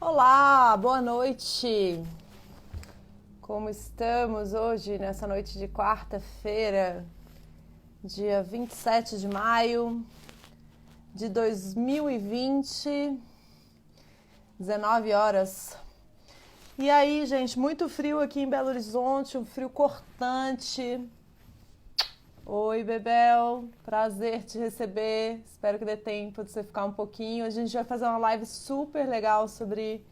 Olá, boa noite. Como estamos hoje, nessa noite de quarta-feira, dia 27 de maio de 2020, 19 horas. E aí, gente, muito frio aqui em Belo Horizonte, um frio cortante. Oi, Bebel, prazer te receber. Espero que dê tempo de você ficar um pouquinho. A gente vai fazer uma live super legal sobre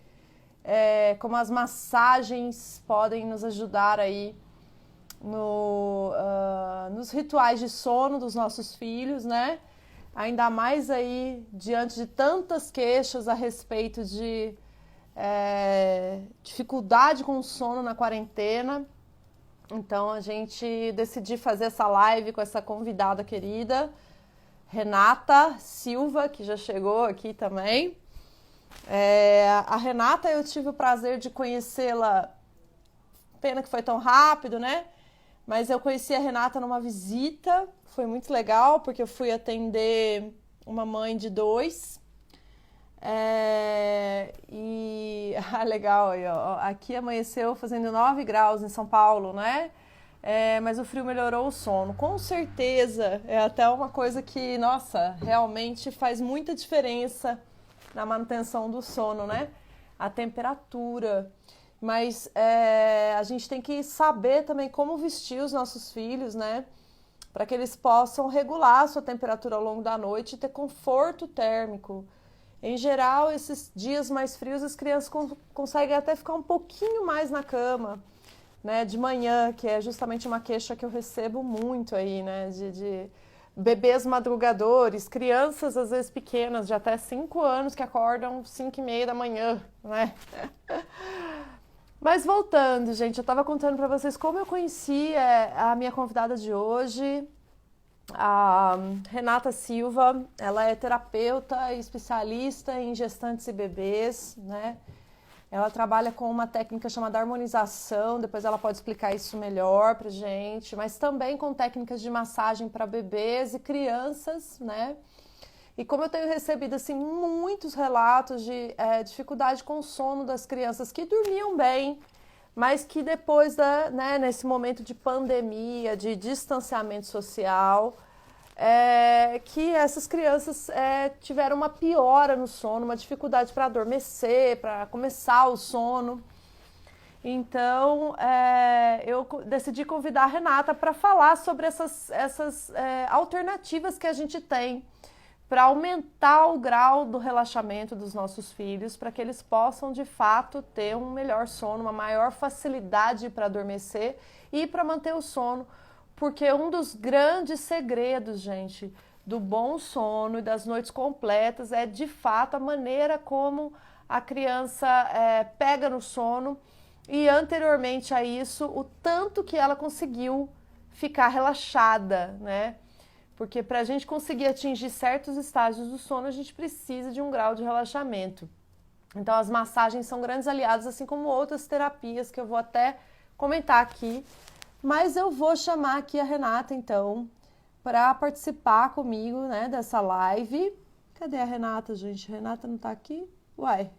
como as massagens podem nos ajudar aí nos rituais de sono dos nossos filhos, né? Ainda mais aí diante de tantas queixas a respeito de dificuldade com o sono na quarentena. Então a gente decidiu fazer essa live com essa convidada querida, Renata Silva, que já chegou aqui também. A Renata, eu tive o prazer de conhecê-la, pena que foi tão rápido, né? Mas eu conheci a Renata numa visita, foi muito legal, porque eu fui atender uma mãe de 2. Legal, aí, ó. Aqui amanheceu fazendo 9 graus em São Paulo, né? Mas o frio melhorou o sono. Com certeza, é até uma coisa que, nossa, realmente faz muita diferença na manutenção do sono, né? A temperatura. Mas a gente tem que saber também como vestir os nossos filhos, né? Para que eles possam regular a sua temperatura ao longo da noite e ter conforto térmico. Em geral, esses dias mais frios, as crianças conseguem até ficar um pouquinho mais na cama, né, de manhã, que é justamente uma queixa que eu recebo muito aí, né, de bebês madrugadores, crianças às vezes pequenas, de até 5 anos, que acordam 5h30 da manhã, né? Mas voltando, gente, eu estava contando para vocês como eu conheci a minha convidada de hoje, a Renata Silva. Ela é terapeuta e especialista em gestantes e bebês, né? Ela trabalha com uma técnica chamada harmonização, depois ela pode explicar isso melhor pra gente, mas também com técnicas de massagem para bebês e crianças, né? E como eu tenho recebido assim muitos relatos de dificuldade com o sono das crianças que dormiam bem, mas que depois nesse momento de pandemia, de distanciamento social, que essas crianças tiveram uma piora no sono, uma dificuldade para adormecer, para começar o sono. Então, eu decidi convidar a Renata para falar sobre essas alternativas que a gente tem para aumentar o grau do relaxamento dos nossos filhos, para que eles possam, de fato, ter um melhor sono, uma maior facilidade para adormecer e para manter o sono. Porque um dos grandes segredos, gente, do bom sono e das noites completas é, de fato, a maneira como a criança pega no sono e, anteriormente a isso, o tanto que ela conseguiu ficar relaxada, né? Porque para a gente conseguir atingir certos estágios do sono, a gente precisa de um grau de relaxamento. Então, as massagens são grandes aliados, assim como outras terapias que eu vou até comentar aqui. Mas eu vou chamar aqui a Renata, então, para participar comigo, né, dessa live. Cadê a Renata, gente? A Renata não tá aqui? Uai.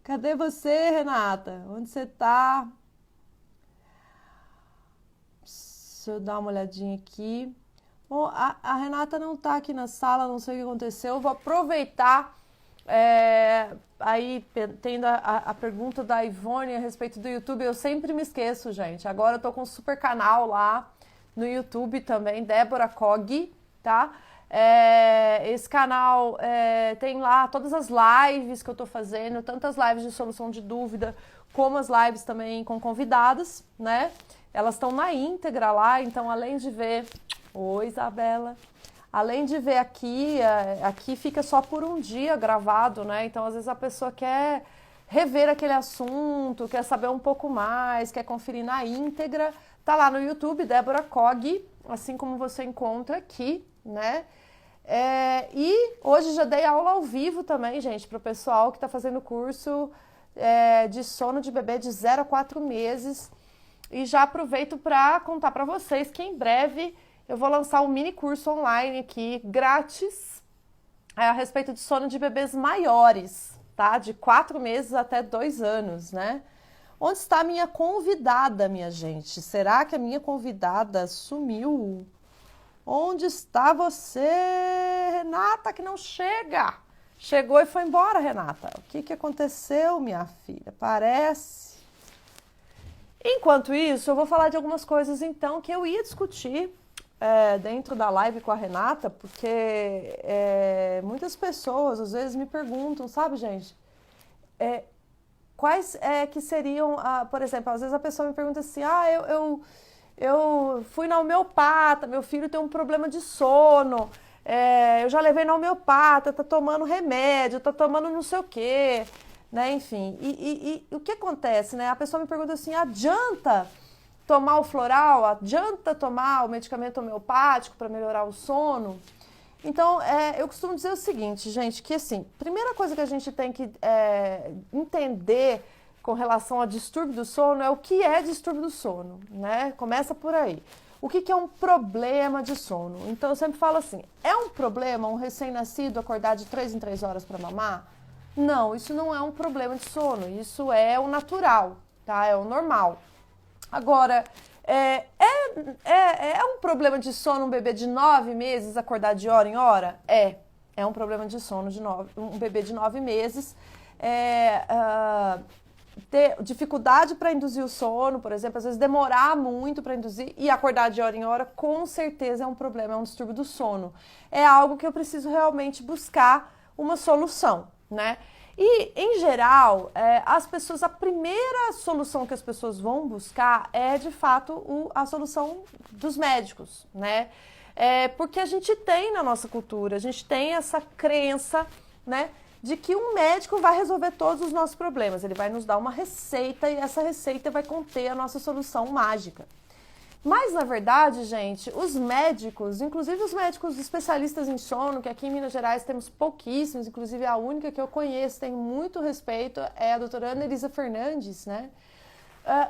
Cadê você, Renata? Onde você tá? Deixa eu dar uma olhadinha aqui. Bom, a Renata não tá aqui na sala, não sei o que aconteceu. Eu vou aproveitar, aí tendo a pergunta da Ivone a respeito do YouTube. Eu sempre me esqueço, gente. Agora eu tô com um super canal lá no YouTube também, Débora Cog, tá? Esse canal tem lá todas as lives que eu tô fazendo, tanto as lives de solução de dúvida, como as lives também com convidadas, né? Elas estão na íntegra lá, então além de ver... Oi, Isabela. Além de ver aqui fica só por um dia gravado, né? Então, às vezes a pessoa quer rever aquele assunto, quer saber um pouco mais, quer conferir na íntegra. Tá lá no YouTube, Débora Cog, assim como você encontra aqui, né? E hoje já dei aula ao vivo também, gente, para o pessoal que está fazendo curso de sono de bebê de 0 a 4 meses. E já aproveito para contar para vocês que em breve eu vou lançar um mini curso online aqui, grátis, a respeito de sono de bebês maiores, tá? De 4 meses até 2 anos, né? Onde está a minha convidada, minha gente? Será que a minha convidada sumiu? Onde está você, Renata, que não chega? Chegou e foi embora, Renata. O que aconteceu, minha filha? Parece. Enquanto isso, eu vou falar de algumas coisas, então, que eu ia discutir dentro da live com a Renata, porque muitas pessoas, às vezes, me perguntam, sabe, gente? Quais que seriam, por exemplo, às vezes a pessoa me pergunta assim, eu fui na homeopata, meu filho tem um problema de sono, eu já levei na homeopata, tá tomando remédio, tá tomando não sei o quê, né? Enfim, e o que acontece, né? A pessoa me pergunta assim, adianta tomar o floral, adianta tomar o medicamento homeopático para melhorar o sono? Então, eu costumo dizer o seguinte, gente, que assim, primeira coisa que a gente tem que entender com relação a distúrbio do sono é o que é distúrbio do sono, né? Começa por aí. O que é um problema de sono? Então, eu sempre falo assim, é um problema um recém-nascido acordar de 3 em 3 horas para mamar? Não, isso não é um problema de sono, isso é o natural, tá? É o normal. Agora, é um problema de sono um bebê de 9 meses acordar de hora em hora? É um problema de sono de um bebê de 9 meses. Ter dificuldade para induzir o sono, por exemplo, às vezes demorar muito para induzir e acordar de hora em hora, com certeza é um problema, é um distúrbio do sono. É algo que eu preciso realmente buscar uma solução, né? E, em geral, a primeira solução que as pessoas vão buscar é, de fato, a solução dos médicos, né? Porque a gente tem na nossa cultura, a gente tem essa crença, né, de que um médico vai resolver todos os nossos problemas. Ele vai nos dar uma receita e essa receita vai conter a nossa solução mágica. Mas, na verdade, gente, os médicos, inclusive os médicos especialistas em sono, que aqui em Minas Gerais temos pouquíssimos, inclusive a única que eu conheço, tenho muito respeito, é a doutora Ana Elisa Fernandes, né?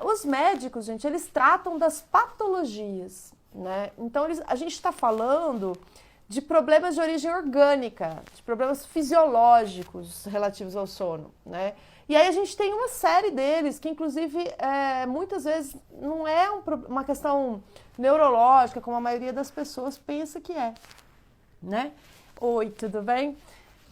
Os médicos, gente, eles tratam das patologias, né? Então, a gente está falando de problemas de origem orgânica, de problemas fisiológicos relativos ao sono, né? E aí a gente tem uma série deles que, inclusive, muitas vezes não é uma questão neurológica, como a maioria das pessoas pensa que é, né? Oi, tudo bem?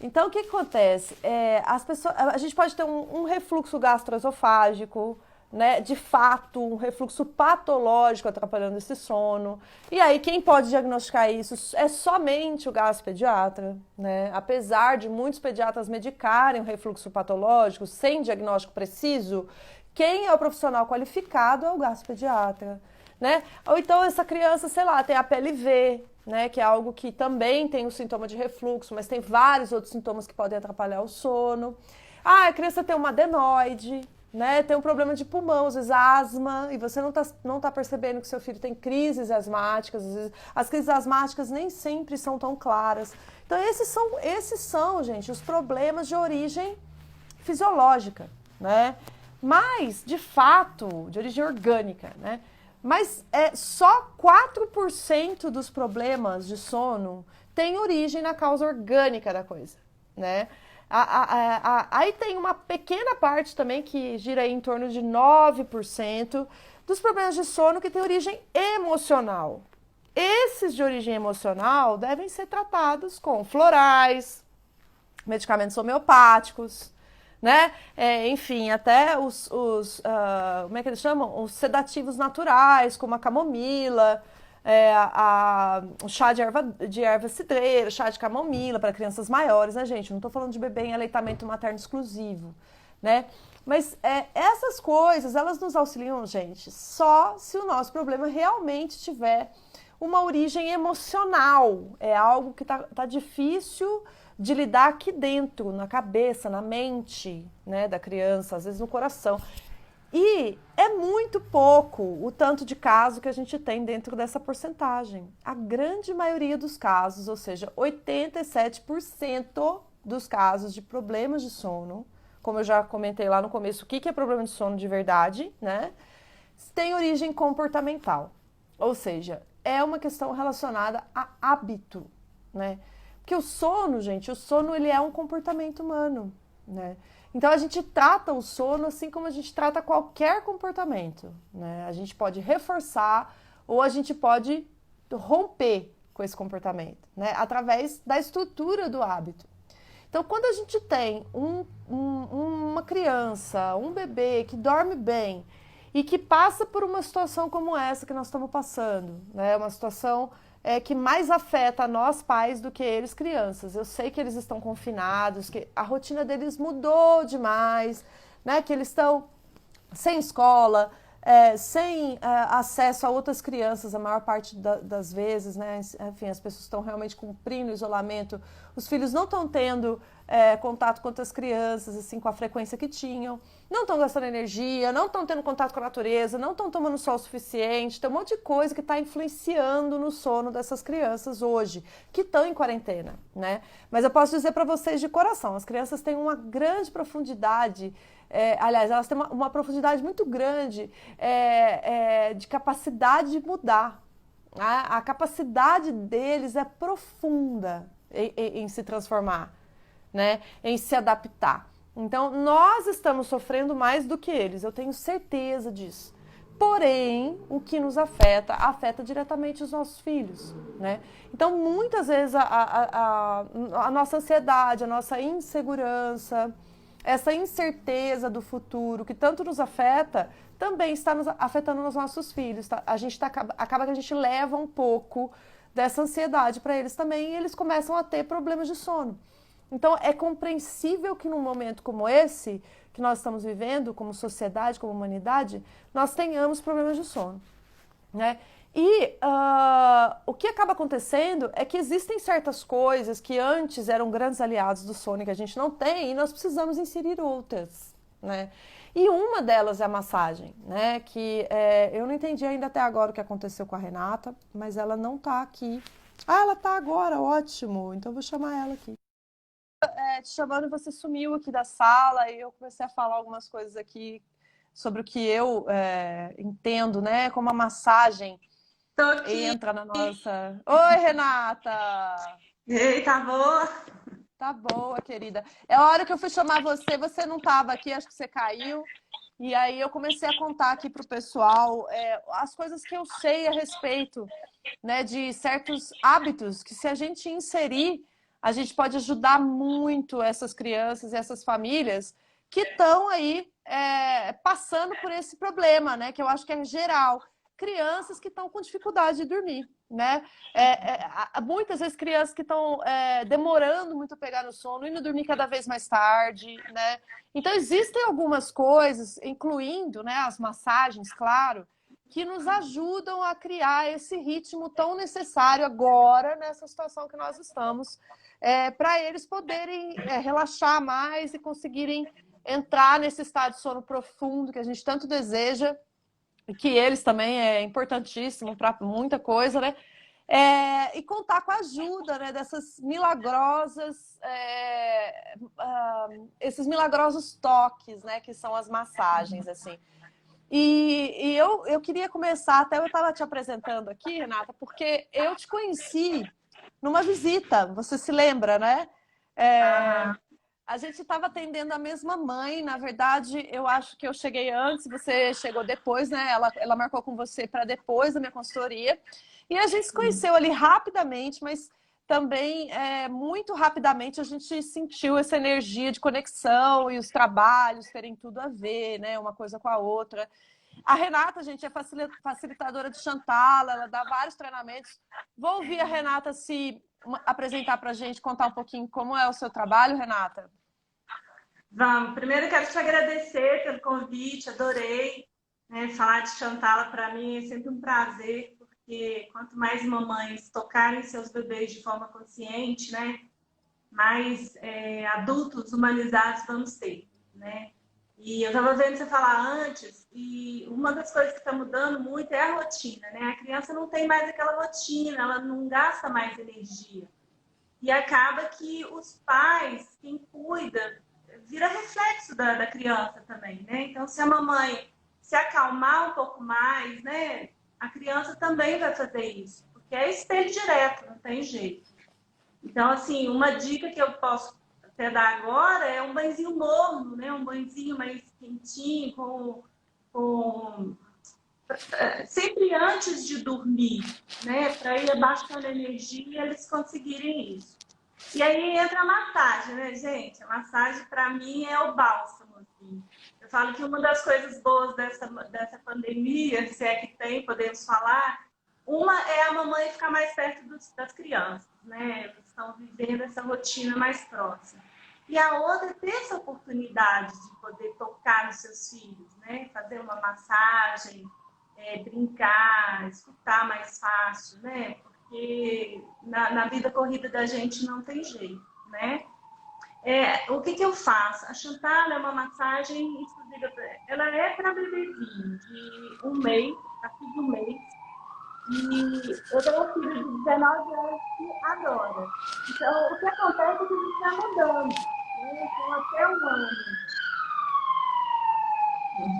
Então, o que acontece? A gente pode ter um refluxo gastroesofágico, né, de fato, um refluxo patológico atrapalhando esse sono. E aí, quem pode diagnosticar isso é somente o gastropediatra, né? Apesar de muitos pediatras medicarem o refluxo patológico sem diagnóstico preciso, quem é o profissional qualificado é o gastropediatra, né? Ou então essa criança, sei lá, tem a PLV, né, que é algo que também tem o sintoma de refluxo, mas tem vários outros sintomas que podem atrapalhar o sono. A criança tem uma adenoide, né? Tem um problema de pulmão, às vezes asma, e você não tá percebendo que seu filho tem crises asmáticas, às vezes as crises asmáticas nem sempre são tão claras. Então esses são, gente, os problemas de origem fisiológica, né? Mas, de fato, de origem orgânica, né? Mas só 4% dos problemas de sono tem origem na causa orgânica da coisa, né? Aí tem uma pequena parte também que gira aí em torno de 9% dos problemas de sono que tem origem emocional. Esses de origem emocional devem ser tratados com florais, medicamentos homeopáticos, né? Enfim, até como é que eles chamam? Os sedativos naturais, como a camomila, o chá de erva cidreira, chá de camomila para crianças maiores, né, gente? Não estou falando de bebê em aleitamento materno exclusivo, né? Mas essas coisas, elas nos auxiliam, gente, só se o nosso problema realmente tiver uma origem emocional. É algo que tá difícil de lidar aqui dentro, na cabeça, na mente, né, da criança, às vezes no coração. E é muito pouco o tanto de caso que a gente tem dentro dessa porcentagem. A grande maioria dos casos, ou seja, 87% dos casos de problemas de sono, como eu já comentei lá no começo, o que é problema de sono de verdade, né? Tem origem comportamental. Ou seja, é uma questão relacionada a hábito, né? Porque o sono, gente, ele é um comportamento humano, né? Então a gente trata o sono assim como a gente trata qualquer comportamento, né? A gente pode reforçar ou a gente pode romper com esse comportamento, né? Através da estrutura do hábito. Então, quando a gente tem uma criança, um bebê que dorme bem e que passa por uma situação como essa que nós estamos passando, né? Uma situação que mais afeta a nós pais do que eles crianças. Eu sei que eles estão confinados, que a rotina deles mudou demais, né? Que eles estão sem escola, sem acesso a outras crianças a maior parte das vezes, né? Enfim, as pessoas estão realmente cumprindo o isolamento, os filhos não estão tendo contato com outras crianças, assim, com a frequência que tinham, não estão gastando energia, não estão tendo contato com a natureza, não estão tomando sol o suficiente, tem um monte de coisa que está influenciando no sono dessas crianças hoje, que estão em quarentena, né? Mas eu posso dizer para vocês de coração, as crianças têm uma grande profundidade. Aliás, elas têm uma profundidade muito grande de capacidade de mudar. A capacidade deles é profunda em se transformar, né? Em se adaptar. Então, nós estamos sofrendo mais do que eles, eu tenho certeza disso. Porém, o que nos afeta diretamente os nossos filhos, né? Então, muitas vezes a nossa ansiedade, a nossa insegurança, essa incerteza do futuro que tanto nos afeta, também está nos afetando os nossos filhos. Tá? Acaba que a gente leva um pouco dessa ansiedade para eles também e eles começam a ter problemas de sono. Então, é compreensível que num momento como esse, que nós estamos vivendo, como sociedade, como humanidade, nós tenhamos problemas de sono, né? E o que acaba acontecendo é que existem certas coisas que antes eram grandes aliados do sono que a gente não tem e nós precisamos inserir outras, né? E uma delas é a massagem, né? Que eu não entendi ainda até agora o que aconteceu com a Renata, mas ela não tá aqui. Ah, ela tá agora, ótimo. Então eu vou chamar ela aqui. Te chamando, você sumiu aqui da sala e eu comecei a falar algumas coisas aqui sobre o que eu entendo, né? Como a massagem Tô aqui. entra na nossa. Oi, Renata! Ei, tá boa? Tá boa, querida. É a hora que eu fui chamar você, você não estava aqui, acho que você caiu. E aí eu comecei a contar aqui pro pessoal as coisas que eu sei a respeito, né, de certos hábitos que se a gente inserir, a gente pode ajudar muito essas crianças e essas famílias que estão aí passando por esse problema, né, que eu acho que é geral. Crianças que estão com dificuldade de dormir, né? Muitas vezes crianças que estão demorando muito a pegar no sono, indo dormir cada vez mais tarde, né? Então existem algumas coisas, incluindo, né, as massagens, claro, que nos ajudam a criar esse ritmo tão necessário agora, nessa situação que nós estamos, para eles poderem relaxar mais e conseguirem entrar nesse estado de sono profundo que a gente tanto deseja, e que eles também é importantíssimo para muita coisa, né? E contar com a ajuda, né, dessas milagrosas, esses milagrosos toques, né, que são as massagens, assim. E eu queria começar, até eu estava te apresentando aqui, Renata, porque eu te conheci numa visita, você se lembra, né? É, Aham. a gente estava atendendo a mesma mãe, na verdade, eu acho que eu cheguei antes, você chegou depois, né? Ela marcou com você para depois da minha consultoria. E a gente se conheceu ali rapidamente, mas também muito rapidamente a gente sentiu essa energia de conexão e os trabalhos terem tudo a ver, né? Uma coisa com a outra. A Renata, gente, é facilitadora de Chantala, ela dá vários treinamentos. Vou ouvir a Renata se apresentar para a gente, contar um pouquinho como é o seu trabalho, Renata. Vamos. Primeiro eu quero te agradecer pelo convite, adorei, né? Falar de Chantala para mim é sempre um prazer, porque quanto mais mamães tocarem seus bebês de forma consciente, né? Mais adultos humanizados vamos ter, né? E eu estava vendo você falar antes, e uma das coisas que está mudando muito é a rotina, né? A criança não tem mais aquela rotina, ela não gasta mais energia. E acaba que os pais, quem cuida, vira reflexo da criança também, né? Então, se a mamãe se acalmar um pouco mais, né? A criança também vai fazer isso, porque é espelho direto, não tem jeito. Então, assim, uma dica que eu posso você dá agora é um banhozinho morno, né? Um banhozinho mais quentinho, com sempre antes de dormir, né? Para ir abaixando a energia e eles conseguirem isso. E aí entra a massagem, né, gente? A massagem, para mim, é o bálsamo, assim. Eu falo que uma das coisas boas dessa pandemia, se é que tem, podemos falar, uma é a mamãe ficar mais perto das crianças, né? Eles estão vivendo essa rotina mais próxima. E a outra é ter essa oportunidade de poder tocar nos seus filhos, né? Fazer uma massagem, brincar, escutar mais fácil, né? Porque na vida corrida da gente não tem jeito, né? O que eu faço? A Chantal é uma massagem exclusiva, ela é para bebezinho de 1 mês, a partir de 1 mês. E eu tenho um filho de 19 anos que adora. Então, o que acontece é que a gente vai mudando, né? Então, até 1 ano.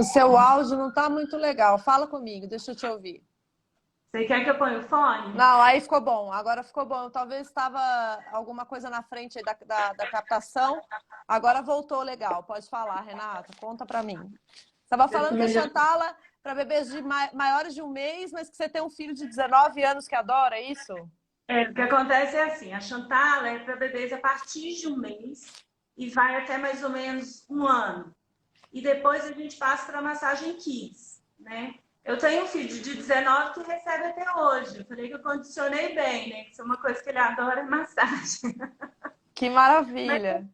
O seu áudio não tá muito legal. Fala comigo, deixa eu te ouvir. Você quer que eu ponha o fone? Não, aí ficou bom. Agora ficou bom. Talvez estava alguma coisa na frente aí da captação. Agora voltou legal. Pode falar, Renata. Conta para mim. Estava falando que a Chantala para bebês de maiores de 1 mês, mas que você tem um filho de 19 anos que adora, é isso? O que acontece é assim, a Chantal é para bebês a partir de 1 mês e vai até mais ou menos 1 ano. E depois a gente passa para a massagem Kids, né? Eu tenho um filho de 19 que recebe até hoje. Eu falei que eu condicionei bem, né? Isso é uma coisa que ele adora, é massagem. Que maravilha!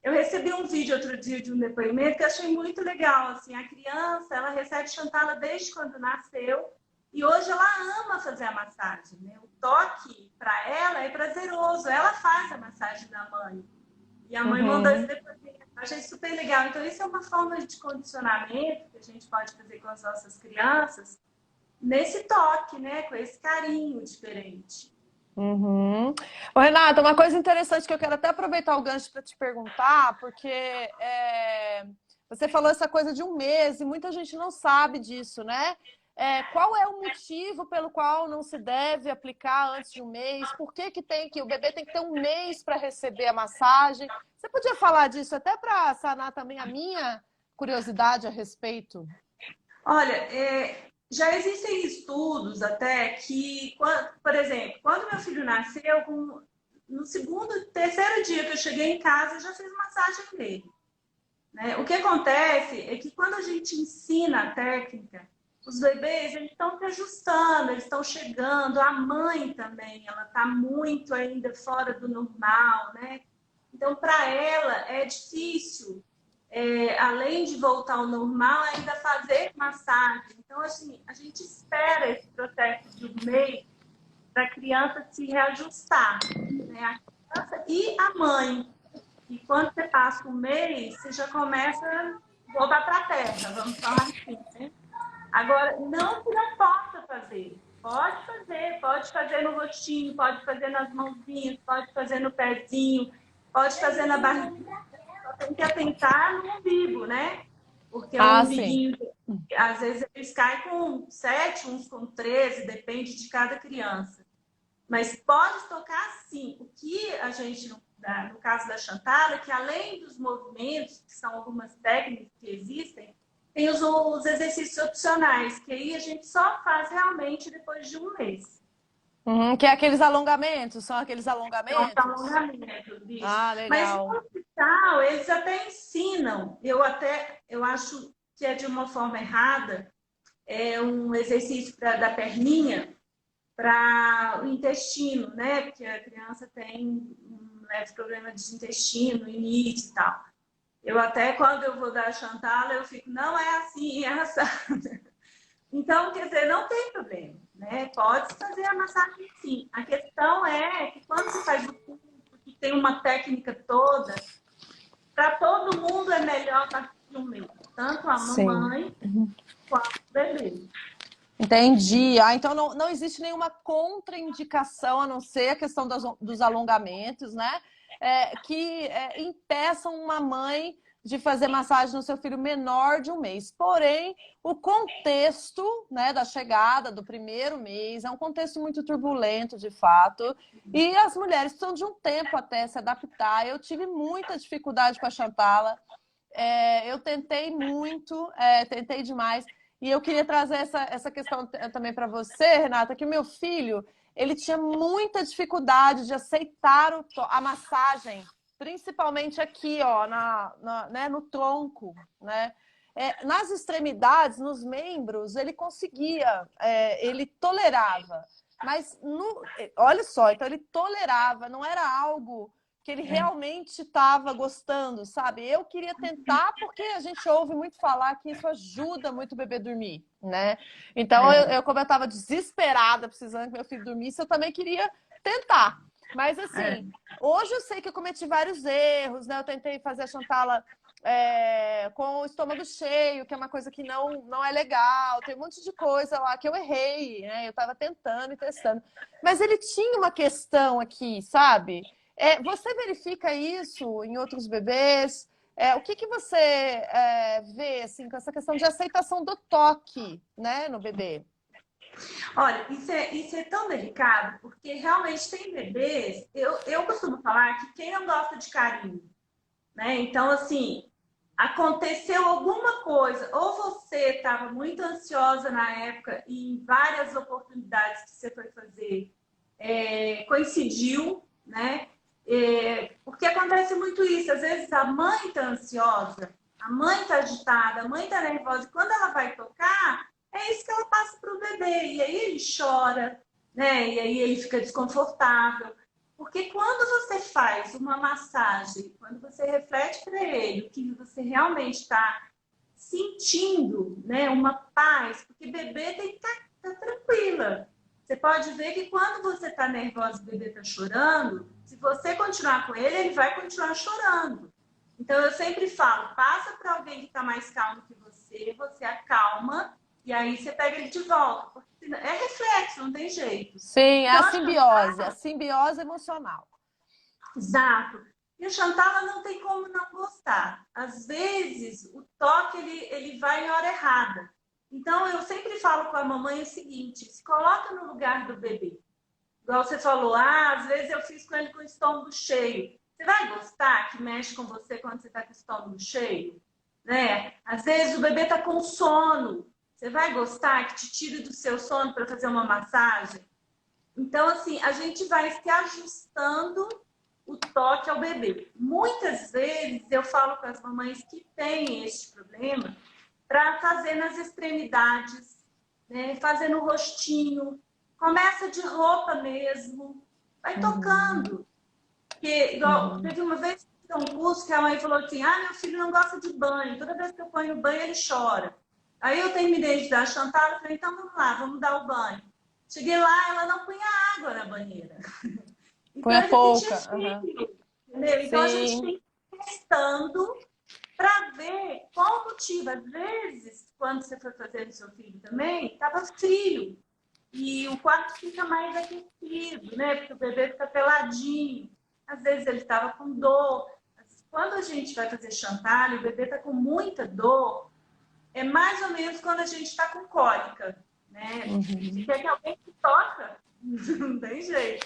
Eu recebi um vídeo outro dia de um depoimento que eu achei muito legal. Assim, a criança, ela recebe Chantala desde quando nasceu e hoje ela ama fazer a massagem, né? O toque para ela é prazeroso. Ela faz a massagem da mãe. E a mãe mandou esse depoimento. Achei super legal. Então, isso é uma forma de condicionamento que a gente pode fazer com as nossas crianças nesse toque, né? Com esse carinho diferente. Uhum. Ô, Renata, uma coisa interessante que eu quero até aproveitar o gancho para te perguntar, porque você falou essa coisa de 1 mês e muita gente não sabe disso, né? Qual é o motivo pelo qual não se deve aplicar antes de 1 mês? Por que o bebê tem que ter 1 mês para receber a massagem? Você podia falar disso até para sanar também a minha curiosidade a respeito? Olha, já existem estudos até que, por exemplo, quando meu filho nasceu, no segundo, terceiro dia que eu cheguei em casa, eu já fiz massagem nele, né? O que acontece é que quando a gente ensina a técnica, os bebês eles estão se ajustando, eles estão chegando, a mãe também, ela está muito ainda fora do normal, né? Então, para ela é difícil, além de voltar ao normal, ainda fazer massagem. Então, assim, a gente espera esse processo de 1 mês para a criança se reajustar, né? A criança e a mãe. E quando você passa 1 mês, você já começa a voltar para a terra, vamos falar assim, né? Agora, não que não possa fazer. Pode fazer no rostinho, pode fazer nas mãozinhas, pode fazer no pezinho, pode fazer na barriga. Só tem que atentar no umbigo, né? Porque o umbiguinho, às vezes, eles caem com 7, uns com 13, depende de cada criança. Mas pode tocar sim. O que a gente, no caso da Chantal, é que além dos movimentos, que são algumas técnicas que existem, tem os exercícios opcionais, que aí a gente só faz realmente depois de 1 mês. Que é aqueles alongamentos, são aqueles alongamentos? São alongamentos, bicho. Ah, legal. Mas no hospital, eles até ensinam, eu acho que é de uma forma errada, um exercício da perninha para o intestino, né? Porque a criança tem um leve problema de intestino, início e tal. Eu até, quando eu vou dar a Chantal, eu fico, não é assim, é assado. Então, quer dizer, não tem problema, né? Pode fazer a massagem sim. A questão é que quando você faz o curso, que tem uma técnica toda, para todo mundo é melhor a partir de 1 mês. Tanto a mamãe quanto o bebê. Entendi. Então não existe nenhuma contraindicação, a não ser a questão dos alongamentos, né? Que impeçam uma mãe de fazer massagem no seu filho menor de 1 mês. Porém, o contexto, né, da chegada do primeiro mês é um contexto muito turbulento, de fato, e as mulheres precisam de um tempo até se adaptar. Eu tive muita dificuldade com a Chantala, eu tentei muito, tentei demais, e eu queria trazer essa questão também para você, Renata, que o meu filho, ele tinha muita dificuldade de aceitar a massagem, principalmente aqui, ó, né, no tronco, né? Nas extremidades, nos membros, ele conseguia, ele tolerava. Mas, olha só, então ele tolerava, não era algo que ele realmente estava gostando, sabe? Eu queria tentar, porque a gente ouve muito falar que isso ajuda muito o bebê a dormir, né? Então, como eu estava desesperada, precisando que meu filho dormisse, eu também queria tentar. Mas, assim, hoje eu sei que eu cometi vários erros, né? Eu tentei fazer a Chantala com o estômago cheio, que é uma coisa que não é legal. Tem um monte de coisa lá que eu errei, né? Eu estava tentando e testando. Mas ele tinha uma questão aqui, sabe? Você verifica isso em outros bebês? O que você vê assim, com essa questão de aceitação do toque, né, no bebê? Olha, isso é tão delicado, porque realmente tem bebês. Eu costumo falar que quem não gosta de carinho, né? Então, assim, aconteceu alguma coisa, ou você estava muito ansiosa na época e em várias oportunidades que você foi fazer coincidiu, né? Porque acontece muito isso, às vezes a mãe está ansiosa, a mãe está agitada, a mãe está nervosa, e quando ela vai tocar, é isso que ela passa para o bebê, e aí ele chora, né? E aí ele fica desconfortável. Porque quando você faz uma massagem, quando você reflete para ele o que você realmente está sentindo, né, uma paz, porque bebê tem que estar tranquila. Você pode ver que quando você está nervosa e o bebê está chorando, se você continuar com ele, ele vai continuar chorando. Então eu sempre falo, passa para alguém que está mais calmo que você acalma e aí você pega ele de volta. Porque é reflexo, não tem jeito. Sim, é Então, a simbiose emocional. exato. E o Chantal não tem como não gostar. Às vezes, o toque ele vai em hora errada. Então, eu sempre falo com a mamãe o seguinte: se coloca no lugar do bebê. Igual você falou, às vezes eu fiz com ele com o estômago cheio. Você vai gostar que mexe com você quando você está com o estômago cheio? Né? Às vezes o bebê está com sono. Você vai gostar que te tire do seu sono para fazer uma massagem? Então, assim, a gente vai se ajustando o toque ao bebê. Muitas vezes eu falo com as mamães que têm este problema para fazer nas extremidades, né? Fazer no rostinho, começa de roupa mesmo, vai tocando. Porque, igual, teve uma vez que um curso que a mãe falou assim: meu filho não gosta de banho, toda vez que eu ponho o banho ele chora. Aí eu terminei de dar a Chantal e falei: então vamos lá, vamos dar o banho. Cheguei lá, ela não punha água na banheira. Então Põe a ele sentia pouca. frio, entendeu? Então a gente Sim. tem que ir testando para ver qual o motivo. Às vezes, quando você for fazer no seu filho também, estava frio. E o quarto fica mais aquecido, né? Porque o bebê fica peladinho. Às vezes ele estava com dor. Quando a gente vai fazer chantalho, o bebê está com muita dor, é mais ou menos quando a gente está com cólica, né? A gente quer que alguém se toca, não tem jeito.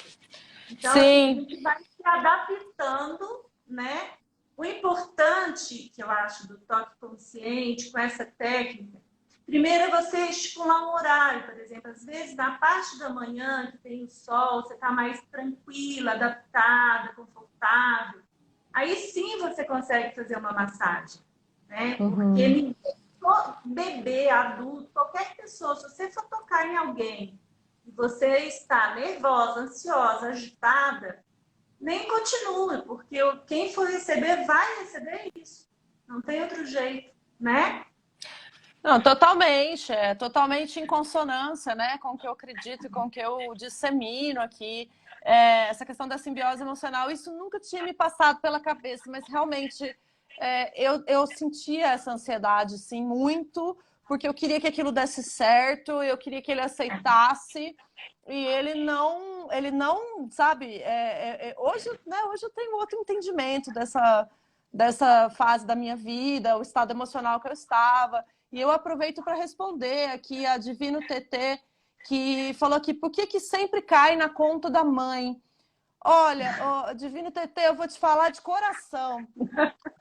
Então, assim, a Sim. gente vai se adaptando, né? O importante, que eu acho, do toque consciente, com essa técnica, primeiro é você estipular um horário, por exemplo. Às vezes, na parte da manhã, que tem o sol, você está mais tranquila, adaptada, confortável. Aí sim você consegue fazer uma massagem, né? Porque bebê, adulto, qualquer pessoa, se você for tocar em alguém e você está nervosa, ansiosa, agitada, nem continue, porque quem for receber vai receber isso. Não tem outro jeito, né? Não, totalmente, totalmente em consonância, né, com o que eu acredito e com o que eu dissemino aqui. Essa questão da simbiose emocional, isso nunca tinha me passado pela cabeça, mas realmente eu sentia essa ansiedade, sim, muito, porque eu queria que aquilo desse certo, eu queria que ele aceitasse, e ele não, sabe, hoje, né, hoje eu tenho outro entendimento dessa fase da minha vida, o estado emocional que eu estava. E eu aproveito para responder aqui a Divino TT, que falou aqui, por que sempre cai na conta da mãe? Olha, Divino TT, eu vou te falar de coração.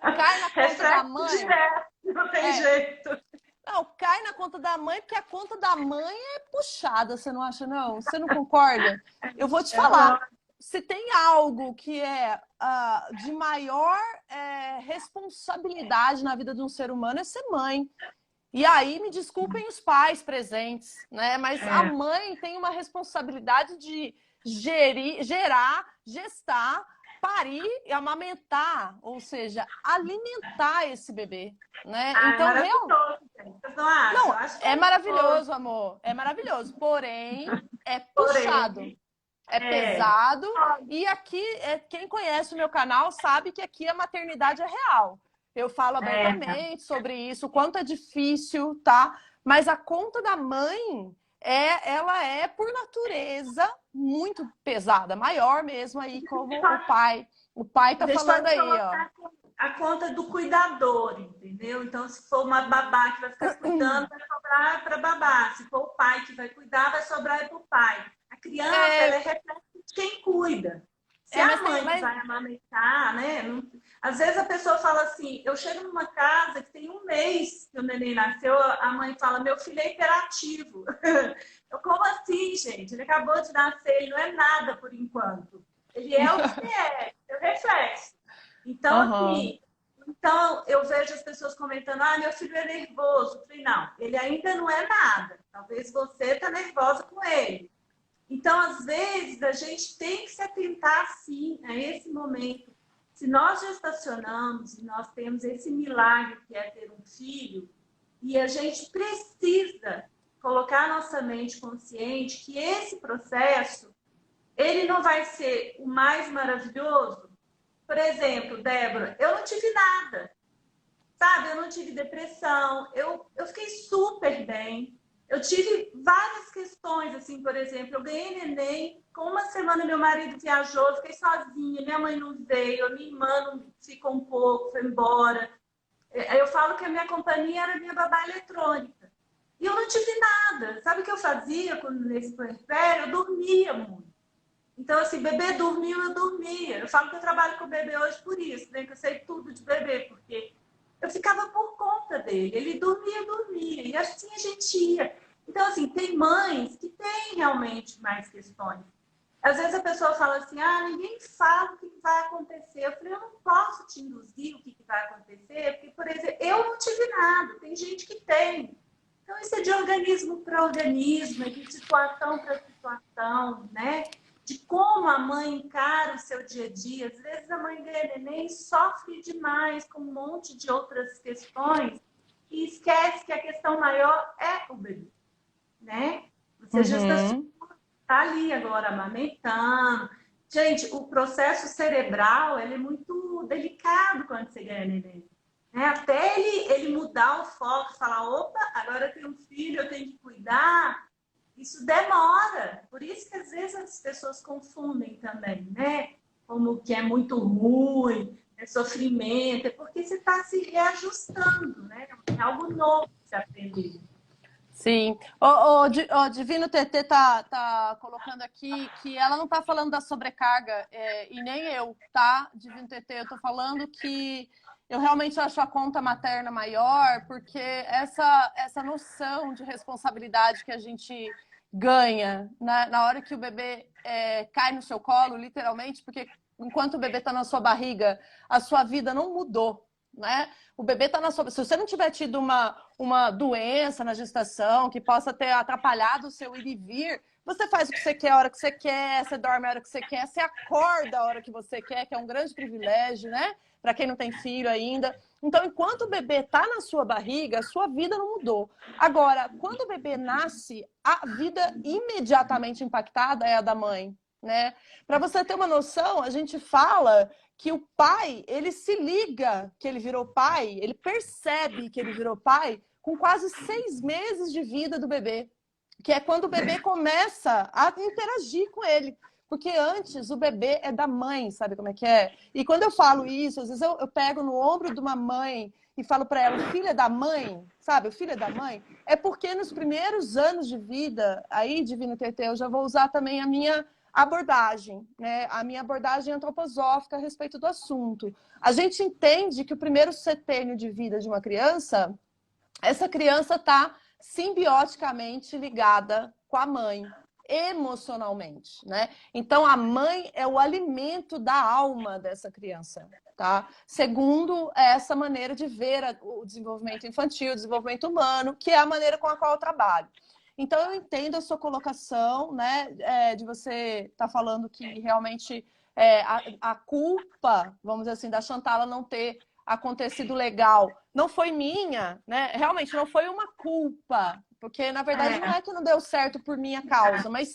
Cai na conta da Reflexo mãe. direto, não tem jeito. Não, cai na conta da mãe, porque a conta da mãe é puxada, você não acha, não? Você não concorda? Eu vou te É falar, lógico. se tem algo que é de maior responsabilidade na vida de um ser humano, é ser mãe. E aí, me desculpem os pais presentes, né? Mas a É, mãe tem uma responsabilidade de gerar, gestar, parir e amamentar, ou seja, alimentar esse bebê, né? ah, é Então, maravilhoso, gente. Vocês não acham? Eu não, acho é maravilhoso. maravilhoso, amor. É maravilhoso. Porém, é puxado. Porém, É é, pesado. E aqui, quem conhece o meu canal sabe que aqui a maternidade é real. Eu falo é, abertamente sobre isso, o quanto é difícil, tá? Mas a conta da mãe, ela é, por natureza, muito pesada. Maior mesmo aí, como o pai. O pai a tá gente falando pode aí, ó. colocar a conta do cuidador, entendeu? Então, se for uma babá que vai ficar cuidando, vai sobrar para babá. Se for o pai que vai cuidar, vai sobrar para o pai. A criança, ela é É, reflexo de quem cuida. Se mas a tem. mãe que vai amamentar, né? Às vezes a pessoa fala assim, eu chego numa casa que tem um mês que o neném nasceu, a mãe fala, meu filho é hiperativo. Eu, como assim, gente? Ele acabou de nascer, ele não é nada por enquanto. Ele é o que é o reflexo. Então, Aham. assim, então eu vejo as pessoas comentando, ah, meu filho é nervoso. Eu falei, não, ele ainda não é nada. Talvez você está nervosa com ele. Então, às vezes, a gente tem que se atentar, sim, a esse momento. Se nós gestacionamos e nós temos esse milagre que é ter um filho, e a gente precisa colocar a nossa mente consciente que esse processo, ele não vai ser o mais maravilhoso. Por exemplo, Débora, eu não tive nada. Sabe, eu não tive depressão, eu fiquei super bem. Eu tive várias questões, assim, por exemplo, eu ganhei neném, com uma semana meu marido viajou, eu fiquei sozinha, minha mãe não veio, a minha irmã não ficou um pouco, foi embora. Eu falo que a minha companhia era a minha babá eletrônica. E eu não tive nada. Sabe o que eu fazia quando nesse puerpério? Eu dormia muito. Então, assim, bebê dormiu, eu dormia. Eu falo que eu trabalho com bebê hoje por isso, né? Que eu sei tudo de bebê, porque eu ficava por conta dele. Ele dormia, eu dormia. E assim a gente ia. Então, assim, tem mães que têm realmente mais questões. Às vezes a pessoa fala assim, ah, ninguém fala o que vai acontecer. Eu falei, eu não posso te induzir o que vai acontecer, porque, por exemplo, eu não tive nada, tem gente que tem. Então, isso é de organismo para organismo, é de situação para situação, né? De como a mãe encara o seu dia a dia. Às vezes a mãe ganha neném e sofre demais com um monte de outras questões e esquece que a questão maior é o bebê, né? Você gestaciona, Uhum. tá ali agora amamentando. Gente, o processo cerebral ele é muito delicado quando você ganha neném. Né? Até ele mudar o foco, falar, opa, agora eu tenho um filho, eu tenho que cuidar. Isso demora. Por isso que às vezes as pessoas confundem também, né? Como que é muito ruim, é sofrimento, é porque você está se reajustando, né? É algo novo que você aprendeu. Sim. O Divino TT tá colocando aqui que ela não tá falando da sobrecarga, e nem eu, tá, Divino TT? Eu tô falando que eu realmente acho a conta materna maior, porque essa noção de responsabilidade que a gente ganha na hora que o bebê cai no seu colo, literalmente, porque enquanto o bebê está na sua barriga, a sua vida não mudou, né? O bebê está na sua... Se você não tiver tido uma doença na gestação que possa ter atrapalhado o seu ir e vir, você faz o que você quer a hora que você quer, você dorme a hora que você quer, você acorda a hora que você quer, que é um grande privilégio, né? Para quem não tem filho ainda. Então, enquanto o bebê está na sua barriga, a sua vida não mudou. Agora, quando o bebê nasce, a vida imediatamente impactada é a da mãe, né? Para você ter uma noção, a gente fala que o pai, ele se liga que ele virou pai, ele percebe que ele virou pai com quase 6 meses de vida do bebê, que é quando o bebê começa a interagir com ele. Porque antes o bebê é da mãe, sabe como é que é? E quando eu falo isso, às vezes eu pego no ombro de uma mãe e falo para ela, o filho é da mãe, sabe? O filho é da mãe. É porque nos primeiros anos de vida, aí, Divino TT, eu já vou usar também a minha abordagem, né? A minha abordagem antroposófica a respeito do assunto. A gente entende que o primeiro setênio de vida de uma criança, essa criança está simbioticamente ligada com a mãe, emocionalmente, né? Então, a mãe é o alimento da alma dessa criança, tá? Segundo essa maneira de ver o desenvolvimento infantil, o desenvolvimento humano, que é a maneira com a qual eu trabalho. Então, eu entendo a sua colocação, né, de você estar falando que realmente a culpa, vamos dizer assim, da Chantala não ter acontecido legal, não foi minha, né? Realmente não foi uma culpa, porque na verdade não é que não deu certo por minha causa, mas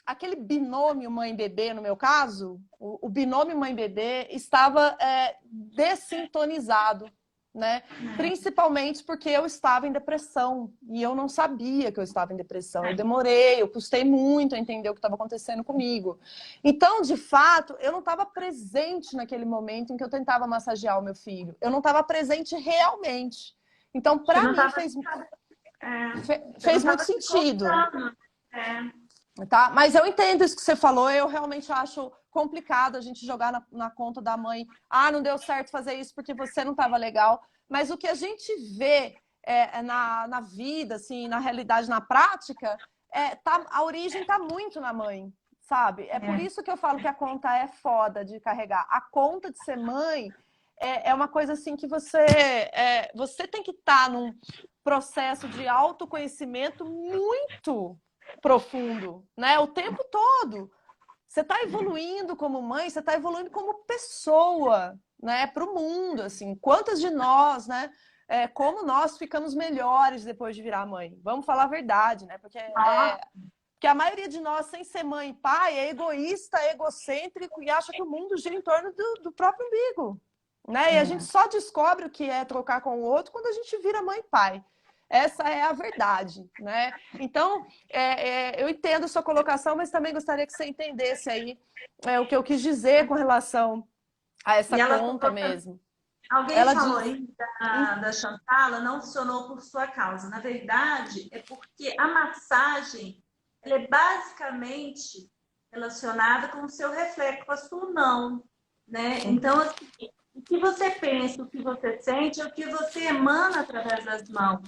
aquele binômio mãe-bebê, no meu caso, o binômio mãe-bebê estava dessintonizado, né? Principalmente porque eu estava em depressão e eu não sabia que eu estava em depressão. Eu demorei, eu custei muito a entender o que estava acontecendo comigo. Então, de fato, eu não estava presente naquele momento em que eu tentava massagear o meu filho. Eu não estava presente realmente. Então, para mim, fez muito sentido. Tá? Mas eu entendo isso que você falou, eu realmente acho complicado a gente jogar na conta da mãe, não deu certo fazer isso porque você não estava legal, mas o que a gente vê na vida, assim, na realidade, na prática, a origem está muito na mãe, sabe? É por isso que eu falo que a conta é foda de carregar. A conta de ser mãe é uma coisa assim que você tem que estar num processo de autoconhecimento muito profundo, né? O tempo todo. Você está evoluindo como mãe, você está evoluindo como pessoa, né? Para o mundo, assim. Quantas de nós, né? Como nós ficamos melhores depois de virar mãe? Vamos falar a verdade, né? Porque a maioria de nós, sem ser mãe e pai, é egoísta, é egocêntrico e acha que o mundo gira em torno do próprio umbigo, né? E a gente só descobre o que é trocar com o outro quando a gente vira mãe e pai. Essa é a verdade, né? Então, eu entendo a sua colocação, mas também gostaria que você entendesse aí o que eu quis dizer com relação a essa conta mesmo. Alguém falou aí da Chantala não funcionou por sua causa. Na verdade, é porque a massagem ela é basicamente relacionada com o seu reflexo, com a sua não, né? Então, assim, o que você pensa, o que você sente, é o que você emana através das mãos.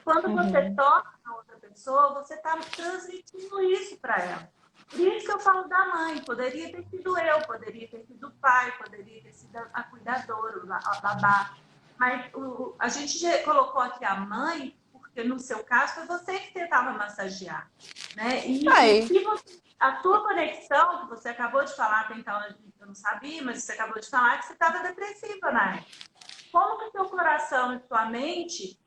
Quando você toca na outra pessoa, você está transmitindo isso para ela. Por isso que eu falo da mãe. Poderia ter sido eu, poderia ter sido o pai, poderia ter sido a cuidadora, a babá. Mas a gente colocou aqui a mãe, porque no seu caso foi você que tentava massagear. Né? E a sua conexão, que você acabou de falar, até então eu não sabia, mas você acabou de falar que você estava depressiva na época. Como que o seu coração e sua mente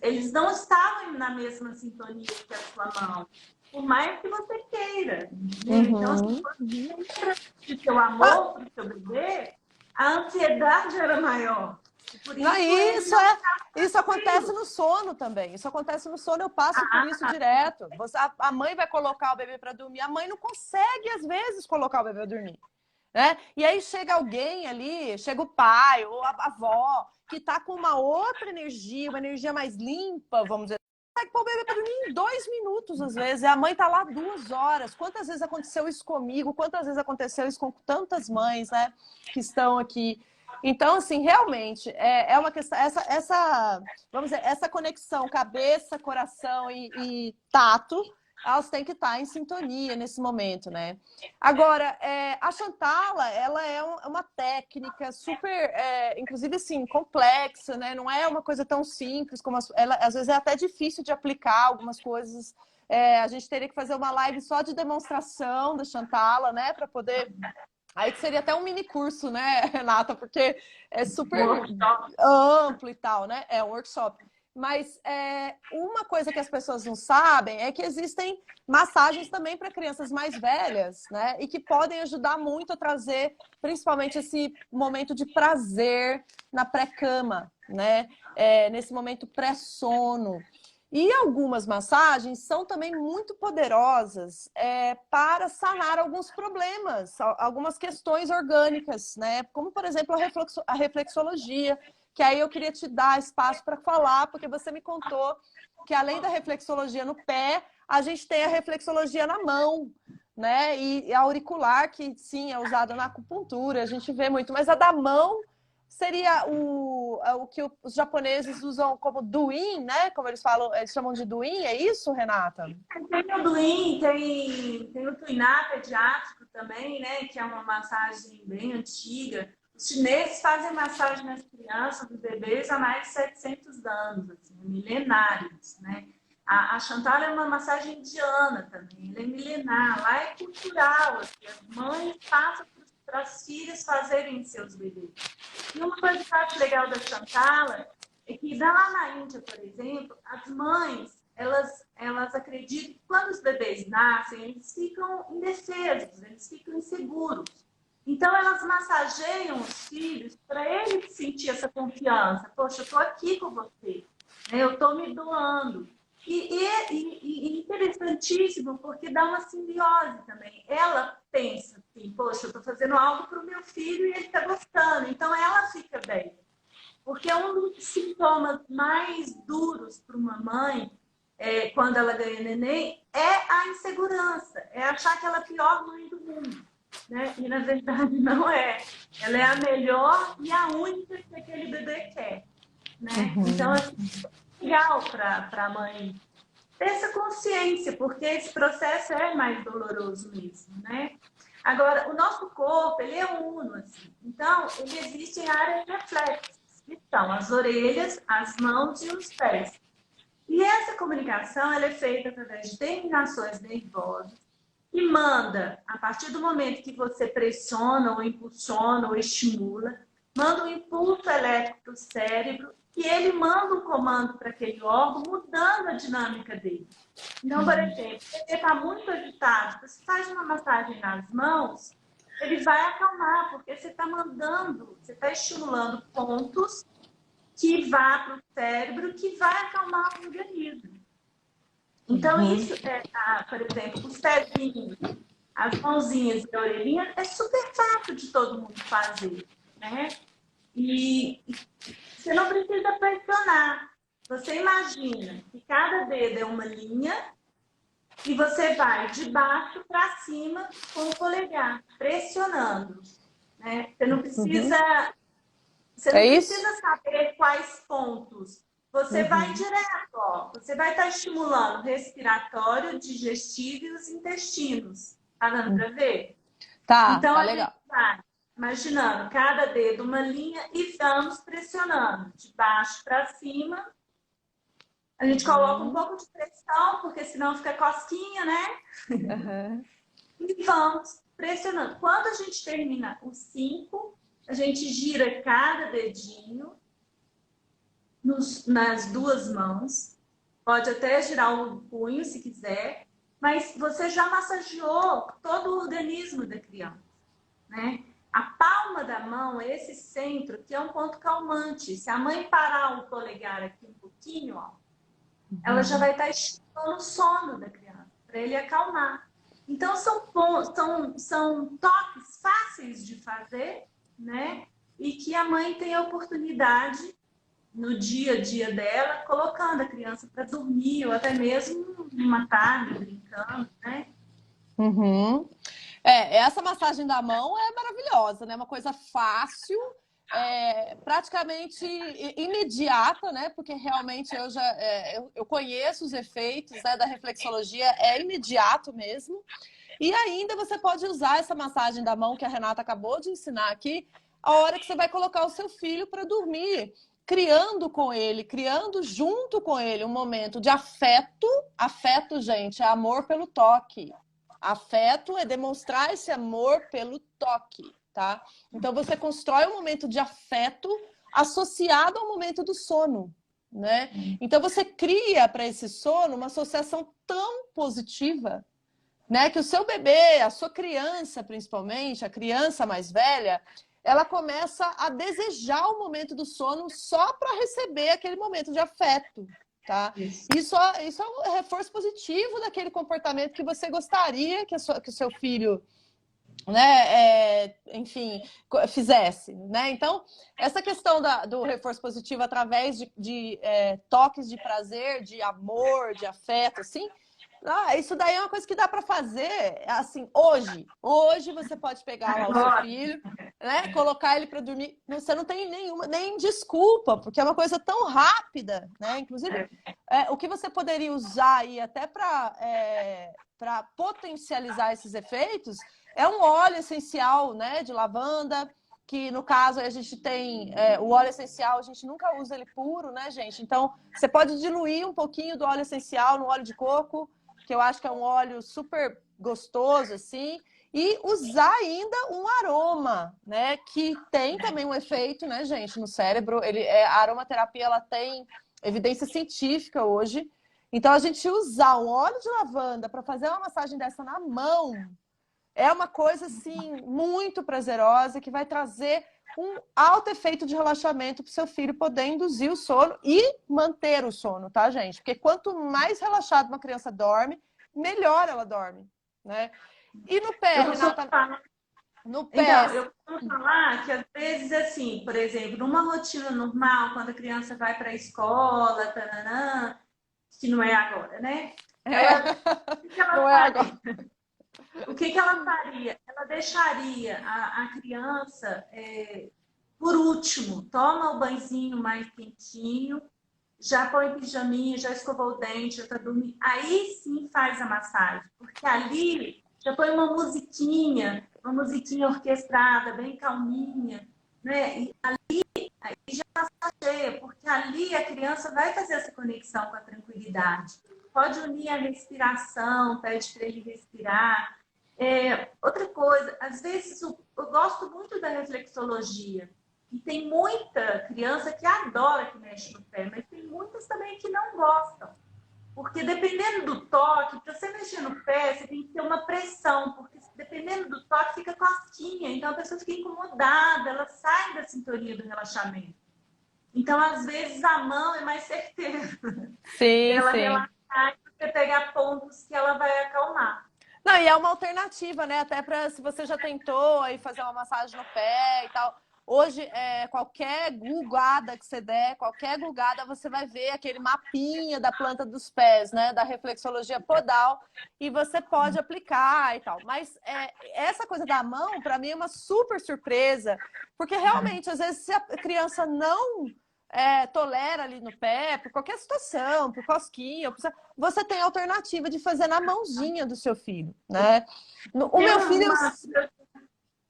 eles não estavam na mesma sintonia que a sua mão, por mais que você queira. Então, se você transmitir seu amor para o seu bebê, a ansiedade era maior. Por isso acontece no sono também. Isso acontece no sono, eu passo por isso direto. A mãe vai colocar o bebê para dormir, a mãe não consegue, às vezes, colocar o bebê para dormir. Né? E aí chega alguém ali, chega o pai ou a avó, que tá com uma outra energia, uma energia mais limpa, vamos dizer. Vai pôr o bebê para dormir em 2 minutos, às vezes. E a mãe tá lá 2 horas. Quantas vezes aconteceu isso comigo? Quantas vezes aconteceu isso com tantas mães, né? Que estão aqui. Então, assim, realmente, é uma questão... vamos dizer, essa conexão cabeça, coração e tato, elas têm que estar em sintonia nesse momento, né? Agora, a Chantala, ela é uma técnica super, inclusive assim, complexa, né? Não é uma coisa tão simples como ela, às vezes é até difícil de aplicar algumas coisas. A gente teria que fazer uma live só de demonstração da Chantala, né? Para poder... Aí que seria até um mini curso, né, Renata? Porque é super amplo e tal, né? É um workshop. Mas uma coisa que as pessoas não sabem é que existem massagens também para crianças mais velhas, né? E que podem ajudar muito a trazer, principalmente, esse momento de prazer na pré-cama, né? Nesse momento pré-sono. E algumas massagens são também muito poderosas para sanar alguns problemas, algumas questões orgânicas, né? Como, por exemplo, a reflexologia, que aí eu queria te dar espaço para falar, porque você me contou que além da reflexologia no pé, a gente tem a reflexologia na mão, né? E a auricular, que sim, é usada na acupuntura, a gente vê muito, mas a da mão seria o que os japoneses usam como duin, né? Como eles falam, eles chamam de duin, é isso, Renata? Tem o Duin, tem o Tuiná pediátrico também, né? Que é uma massagem bem antiga. Os chineses fazem massagem nas crianças, nos bebês, há mais de 700 anos, assim, milenários, né? A Chantal é uma massagem indiana também, ela é milenar, lá é cultural, assim, as mães passam para as filhas fazerem seus bebês. E uma coisa que eu acho legal da Chantala é que lá na Índia, por exemplo, as mães, elas acreditam que quando os bebês nascem, eles ficam indefesos, eles ficam inseguros. Então, elas massageiam os filhos para eles sentir essa confiança. Poxa, eu estou aqui com você, né? Eu estou me doando. E interessantíssimo, porque dá uma simbiose também. Ela pensa assim, poxa, eu estou fazendo algo para o meu filho e ele está gostando. Então, ela fica bem. Porque um dos sintomas mais duros para uma mãe, quando ela ganha neném, é a insegurança. É achar que ela é a pior mãe do mundo. Né? E, na verdade, não é. Ela é a melhor e a única que aquele bebê quer. Né? Então, assim, é legal para a mãe ter essa consciência, porque esse processo é mais doloroso mesmo, né? Agora, o nosso corpo, ele é uno, assim. Então, ele existe em áreas reflexas, que são as orelhas, as mãos e os pés. E essa comunicação, ela é feita através de terminações nervosas e manda, a partir do momento que você pressiona ou impulsiona ou estimula, manda um impulso elétrico para o cérebro e ele manda um comando para aquele órgão, mudando a dinâmica dele. Então, por exemplo, se você está muito agitado, você faz uma massagem nas mãos, ele vai acalmar, porque você está mandando, você está estimulando pontos que vá para o cérebro, que vai acalmar o organismo. Então, isso por exemplo, os pezinhos, as mãozinhas e a orelhinha, é super fácil de todo mundo fazer, né? E você não precisa pressionar. Você imagina que cada dedo é uma linha e você vai de baixo para cima com o polegar, pressionando. Né? Você não Isso? precisa saber quais pontos. Você vai direto, ó. Você vai estar estimulando o respiratório, digestivo e os intestinos. Tá dando para ver? Tá, Então, tá a gente legal. vai imaginando cada dedo uma linha e vamos pressionando de baixo para cima. A gente coloca um pouco de pressão, porque senão fica cosquinha, né? Uhum. E vamos pressionando. Quando a gente termina os 5, a gente gira cada dedinho nas duas mãos. Pode até girar o punho se quiser, mas você já massageou todo o organismo da criança, né? A palma da mão, esse centro, que é um ponto calmante. Se a mãe parar o polegar aqui um pouquinho, ó, ela já vai estar estimulando o sono da criança, para ele acalmar. Então, são toques fáceis de fazer, né? E que a mãe tem a oportunidade, no dia a dia dela, colocando a criança para dormir, ou até mesmo numa tarde, brincando, né? Uhum. Essa massagem da mão é maravilhosa, né? Uma coisa fácil, praticamente imediata, né? Porque realmente eu conheço os efeitos, né, da reflexologia, é imediato mesmo. E ainda você pode usar essa massagem da mão que a Renata acabou de ensinar aqui, a hora que você vai colocar o seu filho para dormir, criando com ele, criando junto com ele um momento de afeto. Afeto, gente, é amor pelo toque. Afeto é demonstrar esse amor pelo toque, tá? Então você constrói um momento de afeto associado ao momento do sono, né? Então você cria para esse sono uma associação tão positiva, né, que o seu bebê, a sua criança principalmente, a criança mais velha, ela começa a desejar o momento do sono só para receber aquele momento de afeto, tá? Isso. Isso é um reforço positivo daquele comportamento que você gostaria que o seu filho, né, enfim, fizesse, né? Então, essa questão do reforço positivo através de toques de prazer, de amor, de afeto, assim, isso daí é uma coisa que dá para fazer, assim, hoje. Hoje você pode pegar lá o seu Agora, filho, né, colocar ele para dormir. Você não tem nem desculpa, porque é uma coisa tão rápida, né? Inclusive, o que você poderia usar aí até para potencializar esses efeitos é um óleo essencial, né, de lavanda, que no caso a gente tem o óleo essencial, a gente nunca usa ele puro, né, gente? Então, você pode diluir um pouquinho do óleo essencial no óleo de coco, que eu acho que é um óleo super gostoso, assim, e usar ainda um aroma, né, que tem também um efeito, né, gente, no cérebro. A aromaterapia, ela tem evidência científica hoje. Então, a gente usar um óleo de lavanda para fazer uma massagem dessa na mão é uma coisa, assim, muito prazerosa, que vai trazer um alto efeito de relaxamento para o seu filho poder induzir o sono e manter o sono, tá, gente? Porque quanto mais relaxado uma criança dorme, melhor ela dorme, né? E no pé, eu costumo Renata, falar, no então, pé. eu costumo falar que às vezes, assim, por exemplo, numa rotina normal, quando a criança vai para a escola, taranã, que não é agora, né? Ela, o que ela Não é agora. faria? O que ela faria? Ela deixaria a criança, por último, toma o banhozinho mais quentinho, já põe pijaminha, já escovou o dente, já está dormindo. Aí sim faz a massagem, porque ali já põe uma musiquinha orquestrada, bem calminha, né? E já massageia, porque ali a criança vai fazer essa conexão com a tranquilidade. Pode unir a respiração, pede para ele respirar. Outra coisa, às vezes eu gosto muito da reflexologia. E tem muita criança que adora que mexe no pé, mas tem muitas também que não gostam. Porque dependendo do toque, para você mexer no pé, você tem que ter uma pressão, porque dependendo do toque fica cosquinha, então a pessoa fica incomodada, ela sai da sintonia do relaxamento. Então, às vezes, a mão é mais certeira Sim, dela sim. relaxar e você pegar pontos que ela vai acalmar. Não, e é uma alternativa, né? Até para se você já tentou aí fazer uma massagem no pé e tal. Hoje, qualquer gulgada que você der, qualquer gulgada, você vai ver aquele mapinha da planta dos pés, né? Da reflexologia podal, e você pode aplicar e tal. Mas essa coisa da mão, para mim, é uma super surpresa, porque realmente, às vezes, se a criança não tolera ali no pé, por qualquer situação, por cosquinha, você tem a alternativa de fazer na mãozinha do seu filho, né? O Tem meu filho...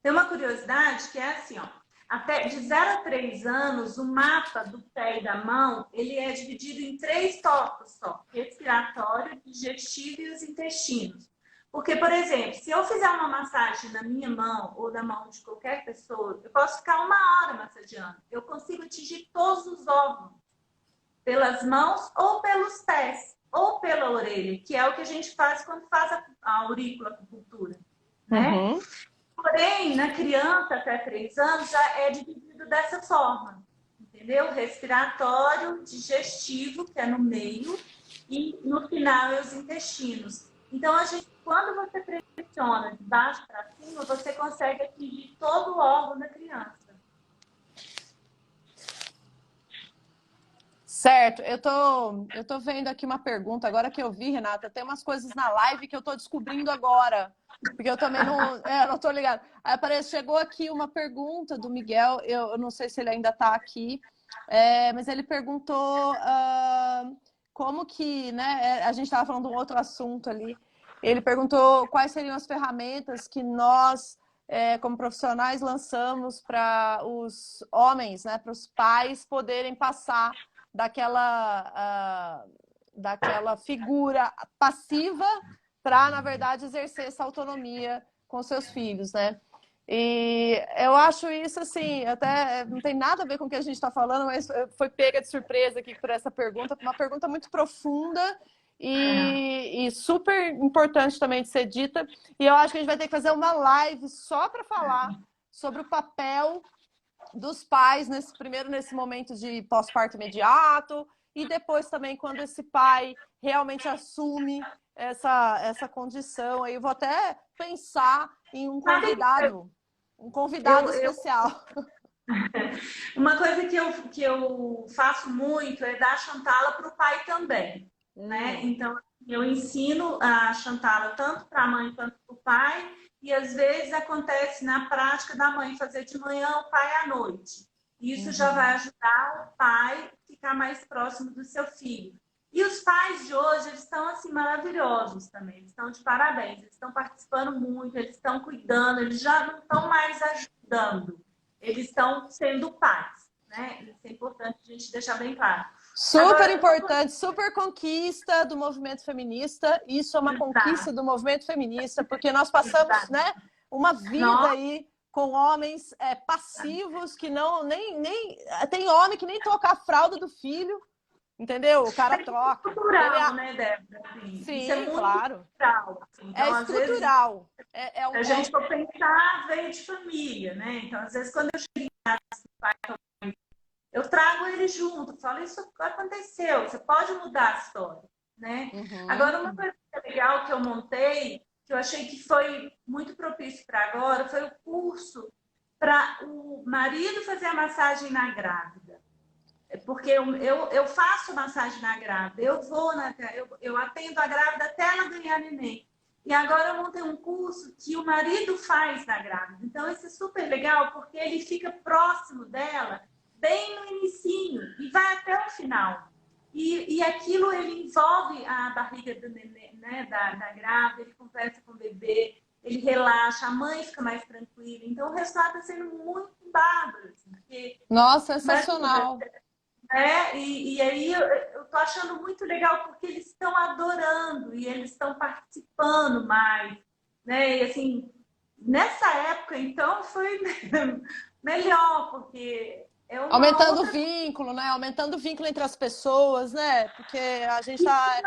tem uma curiosidade que é assim, ó. Até de 0 a 3 anos, o mapa do pé e da mão, ele é dividido em 3 tópicos só: respiratório, digestivo e os intestinos. Porque, por exemplo, se eu fizer uma massagem na minha mão ou na mão de qualquer pessoa, eu posso ficar 1 hora massageando. Eu consigo atingir todos os órgãos, pelas mãos ou pelos pés, ou pela orelha, que é o que a gente faz quando faz a aurícula acupuntura, né? Uhum. Porém, na criança até 3 anos já é dividido dessa forma, entendeu? Respiratório, digestivo, que é no meio, e no final é os intestinos. Então, quando você pressiona de baixo para cima, você consegue atingir todo o órgão da criança. Certo, eu tô vendo aqui uma pergunta, agora que eu vi, Renata, tem umas coisas na live que eu tô descobrindo agora, porque eu também não tô ligada. Aí chegou aqui uma pergunta do Miguel, eu não sei se ele ainda tá aqui, mas ele perguntou como que, né, a gente estava falando de um outro assunto ali, ele perguntou quais seriam as ferramentas que nós, como profissionais, lançamos para os homens, né, para os pais poderem passar daquela figura passiva para, na verdade, exercer essa autonomia com seus filhos, né? E eu acho isso, assim, até não tem nada a ver com o que a gente está falando, mas foi pega de surpresa aqui por essa pergunta, uma pergunta muito profunda e super importante também de ser dita. E eu acho que a gente vai ter que fazer uma live só para falar sobre o papel dos pais nesse momento de pós-parto imediato e depois também quando esse pai realmente assume essa condição. Aí eu vou até pensar em um convidado Eu, especial. uma coisa que eu faço muito é dar Chantala para o pai também, né? Então, eu ensino a Chantala tanto para a mãe quanto para o pai, e às vezes acontece na prática da mãe fazer de manhã, o pai à noite. Isso já vai ajudar o pai a ficar mais próximo do seu filho. E os pais de hoje, eles estão assim maravilhosos também, eles estão de parabéns, eles estão participando muito, eles estão cuidando, eles já não estão mais ajudando, eles estão sendo pais, né? Isso é importante a gente deixar bem claro. Super Agora, importante, super conquista do movimento feminista. Isso é uma conquista exato, do movimento feminista, porque nós passamos, né, uma vida aí com homens passivos que nem tem homem que nem toca a fralda do filho, entendeu? O cara troca. estrutural, né, Débora? Assim, isso é Sim, muito claro. estrutural. Assim. É Então, às vezes, estrutural. se a gente for pensar, veio de família, né? Então, às vezes, quando eu chego eu trago ele junto, falo, isso aconteceu, você pode mudar a história, né? Agora, uma coisa legal que eu montei, que eu achei que foi muito propício para agora, foi o curso para o marido fazer a massagem na grávida. Porque eu faço massagem na grávida, eu atendo a grávida até ela ganhar neném. E agora eu montei um curso que o marido faz na grávida. Então, isso é super legal, porque ele fica próximo dela, bem no inicinho, e vai até o final. E aquilo, ele envolve a barriga do neném, né, da grávida, ele conversa com o bebê, ele relaxa, a mãe fica mais tranquila. Então, o resultado está sendo muito bárbaro. Assim, porque, Nossa, imagina, sensacional. e aí eu tô achando muito legal porque eles estão adorando e eles estão participando mais, né? E assim, nessa época, então, foi melhor, porque é uma Aumentando o outra vínculo, né? Aumentando o vínculo entre as pessoas, né? Porque a gente tá.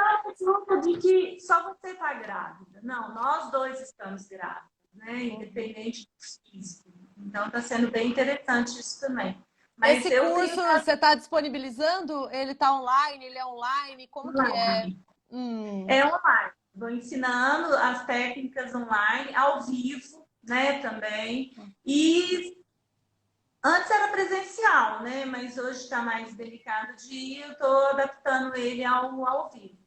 coisa de que só você está grávida. Não, nós dois estamos grávidos, né? Independente do físico. Então, está sendo bem interessante isso também. Mas Esse eu tenho curso você está disponibilizando? Ele está online? Ele é online? Como que é? online. É online. Vou ensinando as técnicas online, ao vivo, né, também. E antes era presencial, né? Mas hoje está mais delicado de ir, eu estou adaptando ele ao vivo.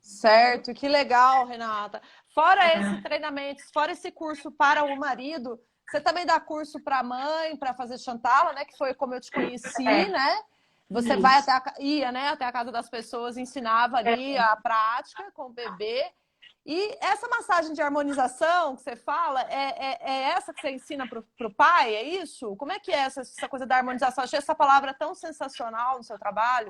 Certo, que legal, Renata. Fora esse treinamento, fora esse curso para o marido, você também dá curso para a mãe, para fazer Chantala, né? Que foi como eu te conheci, É, né? Você vai isso. ia, né, até a casa das pessoas, ensinava ali a prática com o bebê. E essa massagem de harmonização que você fala, é essa que você ensina para o pai? É isso? Como é que é essa coisa da harmonização? Achei essa palavra tão sensacional no seu trabalho.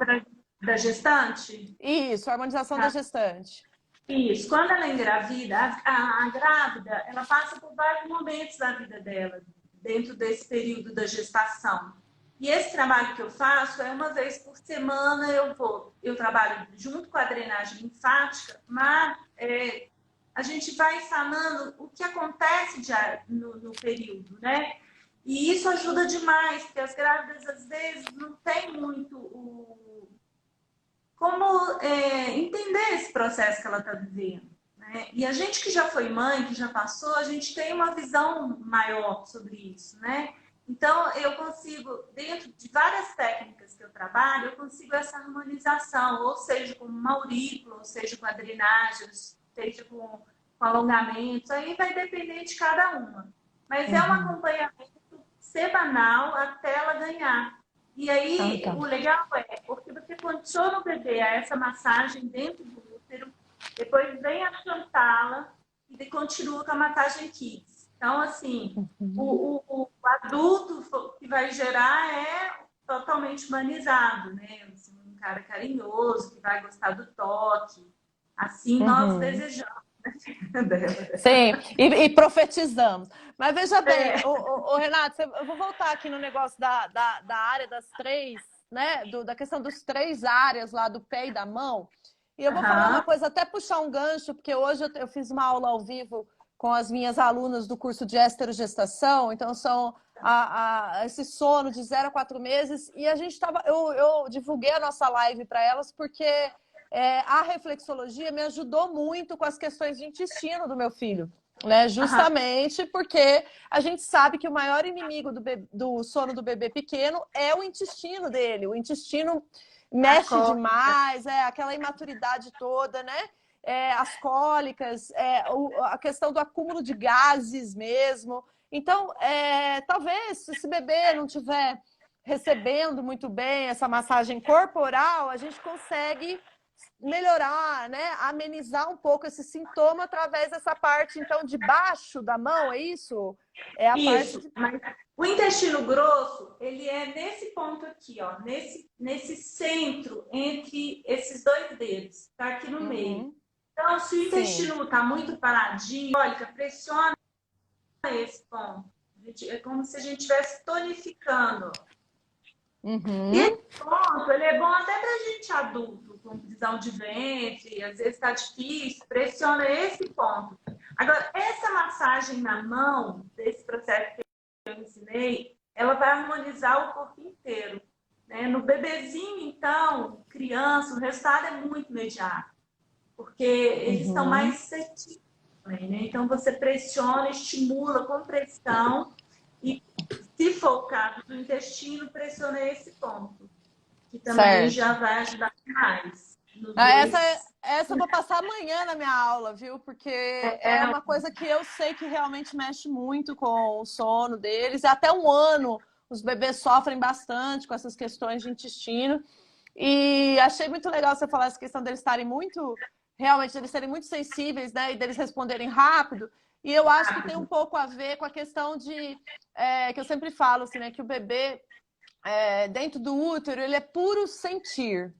Da gestante? Isso, harmonização da gestante. Isso. Quando ela engravida, a grávida, ela passa por vários momentos da vida dela, dentro desse período da gestação. E esse trabalho que eu faço é uma vez por semana eu trabalho junto com a drenagem linfática, mas a gente vai sanando o que acontece no período, né? E isso ajuda demais, porque as grávidas às vezes não têm muito como entender esse processo que ela está vivendo. Né? E a gente que já foi mãe, que já passou, a gente tem uma visão maior sobre isso, né? Então, eu consigo, dentro de várias técnicas que eu trabalho, eu consigo essa harmonização, ou seja, com uma aurícula, ou seja, com a drenagem, seja com alongamentos, aí vai depender de cada uma. Mas é um acompanhamento semanal até ela ganhar. E aí, o legal porque você condiciona o bebê a essa massagem dentro do útero, depois vem a Chantala e continua com a massagem Kids. Então, assim, o adulto que vai gerar é totalmente humanizado, né? Assim, um cara carinhoso, que vai gostar do toque. Assim nós desejamos. Sim, e profetizamos. Mas veja bem, Renato, eu vou voltar aqui no negócio da área das três, né? Da questão dos três áreas lá do pé e da mão. E eu vou falar uma coisa, até puxar um gancho, porque hoje eu fiz uma aula ao vivo com as minhas alunas do curso de esterogestação, então são esse sono de 0 a 4 meses, e a gente eu divulguei a nossa live para elas porque a reflexologia me ajudou muito com as questões de intestino do meu filho, né? Justamente porque a gente sabe que o maior inimigo do sono do bebê pequeno é o intestino dele. O intestino mexe demais, aquela imaturidade toda, né? As cólicas, a questão do acúmulo de gases mesmo. Então, talvez, se esse bebê não estiver recebendo muito bem essa massagem corporal, a gente consegue melhorar, né? Amenizar um pouco esse sintoma através dessa parte, então, de baixo da mão, é isso? É a Isso, parte mas o intestino grosso, ele é nesse ponto aqui, ó, nesse centro entre esses dois dedos, tá aqui no meio. Então, se o intestino está muito paradinho, olha, pressiona esse ponto. É como se a gente estivesse tonificando. E esse ponto, ele é bom até para gente adulto, com prisão de ventre, às vezes está difícil, pressiona esse ponto. Agora, essa massagem na mão, desse processo que eu ensinei, ela vai harmonizar o corpo inteiro. Né? No bebezinho, então, criança, o resultado é muito imediato, porque eles estão mais setivos. Né? Então, você pressiona, estimula com pressão e, se for o caso do intestino, pressiona esse ponto, que também já vai ajudar mais. Essa eu vou passar amanhã na minha aula, viu? Porque é uma coisa que eu sei que realmente mexe muito com o sono deles. Até 1 ano, os bebês sofrem bastante com essas questões de intestino. E achei muito legal você falar essa questão deles estarem realmente, eles serem muito sensíveis, né? E deles responderem rápido. E eu acho que tem um pouco a ver com a questão que eu sempre falo, assim, né? Que o bebê, dentro do útero, ele é puro sentir.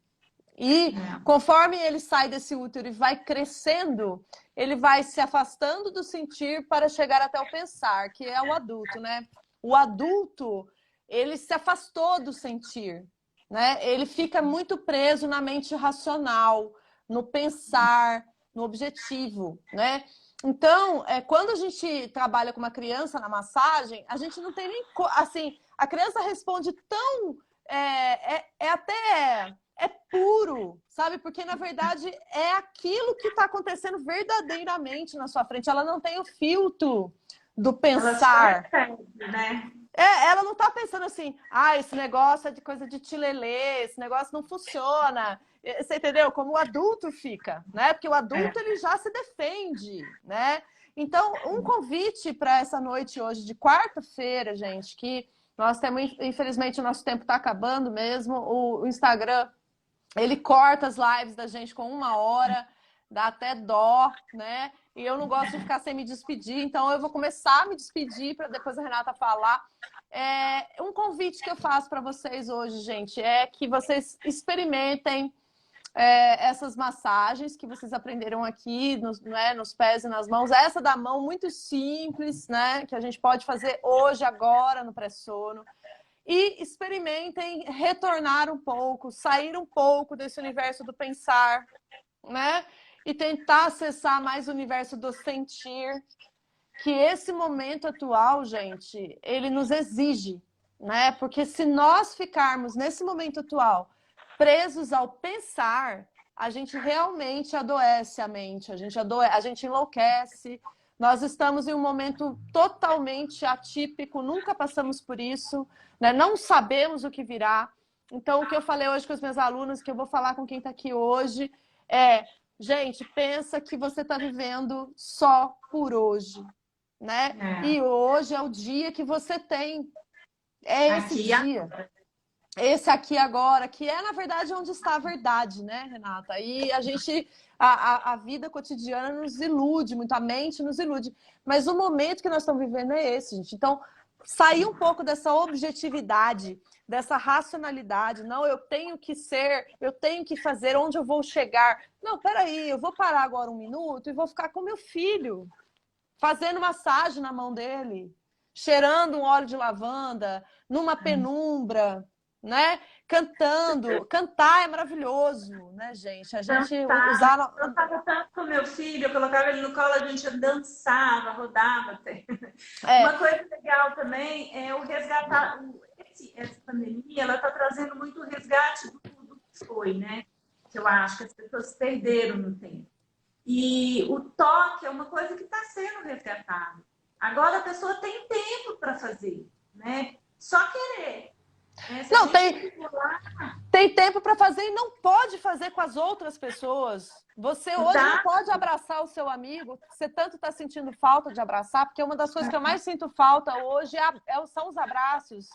E conforme ele sai desse útero e vai crescendo, ele vai se afastando do sentir para chegar até o pensar, que é o adulto, né? O adulto, ele se afastou do sentir, né? Ele fica muito preso na mente racional, no pensar, no objetivo, né? Então, quando a gente trabalha com uma criança na massagem, a gente não tem nem... Assim, a criança responde tão... É puro, sabe? Porque, na verdade, é aquilo que está acontecendo verdadeiramente na sua frente. Ela não tem o filtro do pensar. Ela só né? Ela não está pensando assim, esse negócio é de coisa de tilelê, esse negócio não funciona. Você entendeu? Como o adulto fica, né? Porque o adulto, ele já se defende, né? Então, um convite para essa noite hoje, de quarta-feira, gente, que nós temos, infelizmente, o nosso tempo está acabando mesmo. O Instagram, ele corta as lives da gente com 1 hora, dá até dó, né? E eu não gosto de ficar sem me despedir, então eu vou começar a me despedir para depois a Renata falar. Um convite que eu faço para vocês hoje, gente, é que vocês experimentem essas massagens que vocês aprenderam aqui, nos pés e nas mãos. Essa da mão, muito simples, né? Que a gente pode fazer hoje, agora, no pré-sono. E experimentem retornar um pouco, sair um pouco desse universo do pensar, né? E tentar acessar mais o universo do sentir, que esse momento atual, gente, ele nos exige, né? Porque se nós ficarmos nesse momento atual presos ao pensar, a gente realmente adoece a mente, a gente enlouquece. Nós estamos em um momento totalmente atípico, nunca passamos por isso, né? Não sabemos o que virá. Então, o que eu falei hoje com os meus alunos, que eu vou falar com quem está aqui hoje, gente, pensa que você está vivendo só por hoje, né? E hoje é o dia que você tem. É esse dia. Esse aqui agora, que é, na verdade, onde está a verdade, né, Renata? E a vida cotidiana nos ilude muito, a mente nos ilude. Mas o momento que nós estamos vivendo é esse, gente. Então, sair um pouco dessa objetividade, dessa racionalidade. Não, eu tenho que ser, eu tenho que fazer, onde eu vou chegar. Não, peraí, eu vou parar agora 1 minuto e vou ficar com meu filho, fazendo massagem na mão dele, cheirando um óleo de lavanda, numa penumbra, né? Cantando. Cantar é maravilhoso, né, gente? A gente Dançar. usar. Eu estava tanto com meu filho, eu colocava ele no colo, a gente dançava, rodava até. É, Uma coisa legal também é o resgatar. Essa pandemia, ela está trazendo muito resgate do que foi, né? Que eu acho que as pessoas perderam no tempo. E o toque é uma coisa que está sendo resgatada. Agora a pessoa tem tempo para fazer, né? Só querer. Né? Se a não, gente tem, estimular, tem tempo para fazer e não pode fazer com as outras pessoas. Você hoje não exato. pode abraçar o seu amigo, que você tanto está sentindo falta de abraçar, porque uma das coisas que eu mais sinto falta hoje são os abraços,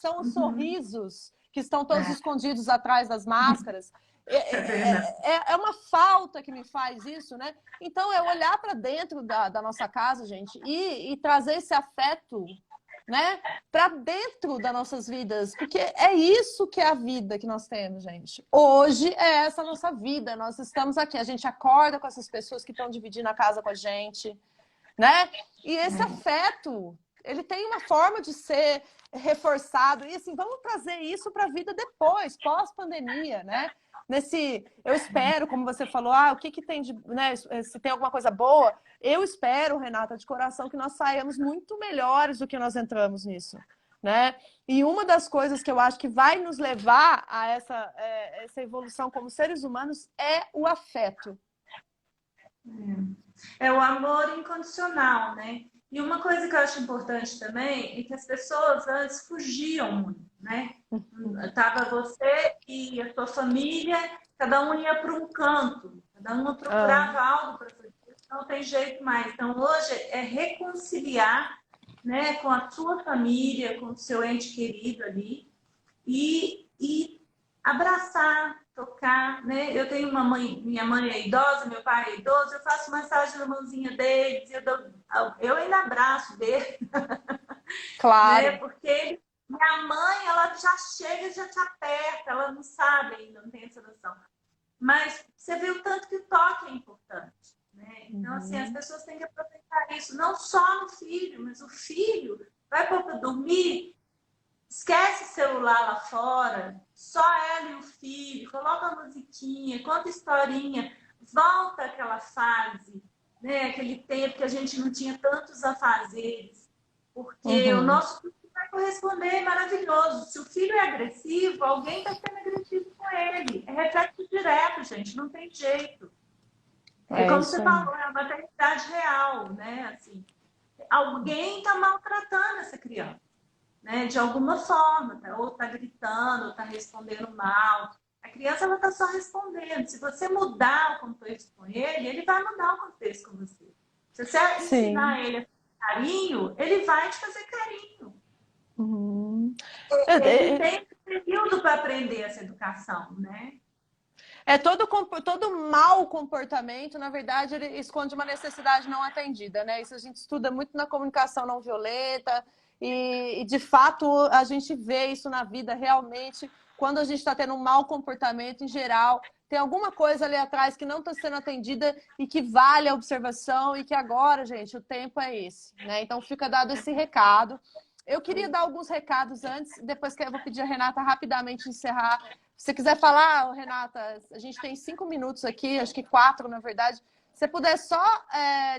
são os Uhum. sorrisos que estão todos É, escondidos atrás das máscaras. é verdade. É uma falta que me faz isso, né? Então, é olhar para dentro da nossa casa, gente, e trazer esse afeto, né, para dentro das nossas vidas, porque é isso que é a vida que nós temos, gente. Hoje é essa a nossa vida, nós estamos aqui, a gente acorda com essas pessoas que estão dividindo a casa com a gente, né? E esse afeto, ele tem uma forma de ser reforçado. E assim, vamos trazer isso para a vida depois, pós-pandemia, né? Eu espero, como você falou, o que tem de, né? Se tem alguma coisa boa, eu espero, Renata, de coração, que nós saiamos muito melhores do que nós entramos nisso, né? E uma das coisas que eu acho que vai nos levar a essa evolução como seres humanos é o afeto. É o amor incondicional, né? E uma coisa que eu acho importante também é que as pessoas antes fugiam muito, né? Tava você e a sua família, cada um ia para um canto, cada um Ah, procurava algo para fazer, não tem jeito mais. Então hoje é reconciliar, né, com a sua família, com o seu ente querido ali e abraçar, tocar, né? Eu tenho uma mãe, minha mãe é idosa, meu pai é idoso, eu faço massagem na mãozinha deles, eu ainda abraço dele, né? claro. Porque minha mãe, ela já chega, já te aperta, ela não sabe ainda, não tem essa noção. Mas você vê o tanto que o toque é importante, né? Então, assim, as Uhum. pessoas têm que aproveitar isso, não só no filho, mas o filho vai para dormir. Esquece o celular lá fora, só ela e o filho, coloca a musiquinha, conta historinha, volta àquela fase, né? Aquele tempo que a gente não tinha tantos afazeres, porque o Uhum. nosso filho vai corresponder maravilhoso. Se o filho é agressivo, alguém está sendo agressivo com ele. É reflexo direto, gente, não tem jeito. É É como isso você aí. falou, é uma maternidade real, né? Assim, alguém está maltratando essa criança, né? De alguma forma, tá? Ou está gritando, ou está respondendo mal. A criança ela está só respondendo. Se você mudar o contexto com ele, ele vai mudar o contexto com você. Se você Sim. ensinar ele a fazer carinho, ele vai te fazer carinho. Uhum. Ele É, tem um período para aprender essa educação, né? todo mau comportamento, na verdade, ele esconde uma necessidade não atendida, né? Isso a gente estuda muito na comunicação não violenta de fato, a gente vê isso na vida realmente quando a gente está tendo um mau comportamento em geral. Tem alguma coisa ali atrás que não está sendo atendida e que vale a observação e que agora, gente, o tempo é esse, né? Então fica dado esse recado. Eu queria dar alguns recados antes, depois que eu vou pedir a Renata rapidamente encerrar. Se você quiser falar, Renata, a gente tem 5 minutos aqui, acho que 4, na verdade. Se você puder só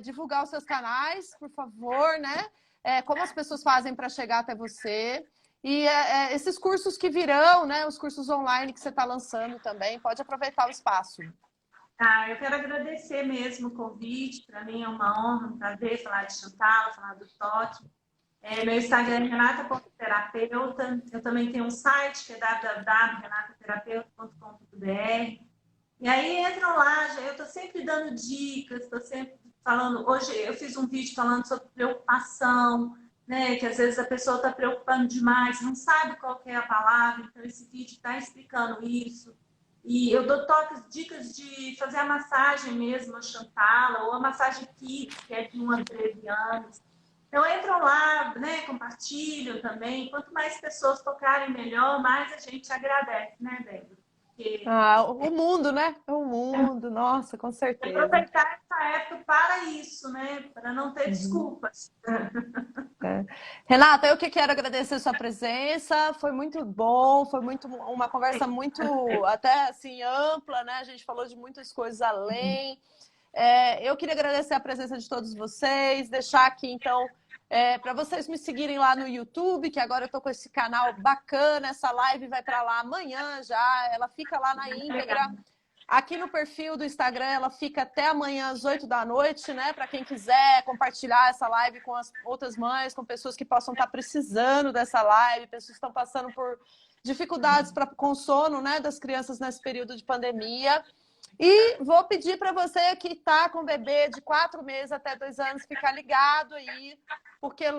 divulgar os seus canais, por favor, né? Como as pessoas fazem para chegar até você. E esses cursos que virão, né? Os cursos online que você está lançando também, pode aproveitar o espaço. Ah, eu quero agradecer mesmo o convite. Para mim é uma honra, um prazer falar de Chantal, falar do toque. Meu Instagram é renata.terapeuta. Eu também tenho um site que é www.renataterapeuta.com.br. E aí entram lá, eu estou sempre dando dicas, estou sempre falando. Hoje eu fiz um vídeo falando sobre preocupação, né? Que às vezes a pessoa está preocupando demais, não sabe qual que é a palavra, então esse vídeo está explicando isso. E eu dou toques, dicas de fazer a massagem mesmo, a Chantala, ou a massagem Kids, que é de 1 a 13 anos. Então entram lá, né? Compartilham também. Quanto mais pessoas tocarem melhor, mais a gente agradece, né, Débora? Porque O mundo, né? O mundo, nossa, com certeza. aproveitar essa época para isso, né? Para não ter Uhum. desculpas. É. Renata, eu que quero agradecer sua presença. Foi muito bom, foi muito uma conversa muito até assim ampla, né? A gente falou de muitas coisas além. Eu queria agradecer a presença de todos vocês, deixar aqui então para vocês me seguirem lá no YouTube, que agora eu estou com esse canal bacana. Essa live vai para lá amanhã já, ela fica lá na Legal. íntegra. Aqui no perfil do Instagram, ela fica até amanhã às 8 da noite, né? Para quem quiser compartilhar essa live com as outras mães, com pessoas que possam estar precisando dessa live, pessoas que estão passando por dificuldades com sono, né, das crianças nesse período de pandemia. E vou pedir para você que está com bebê de 4 meses até 2 anos ficar ligado aí, porque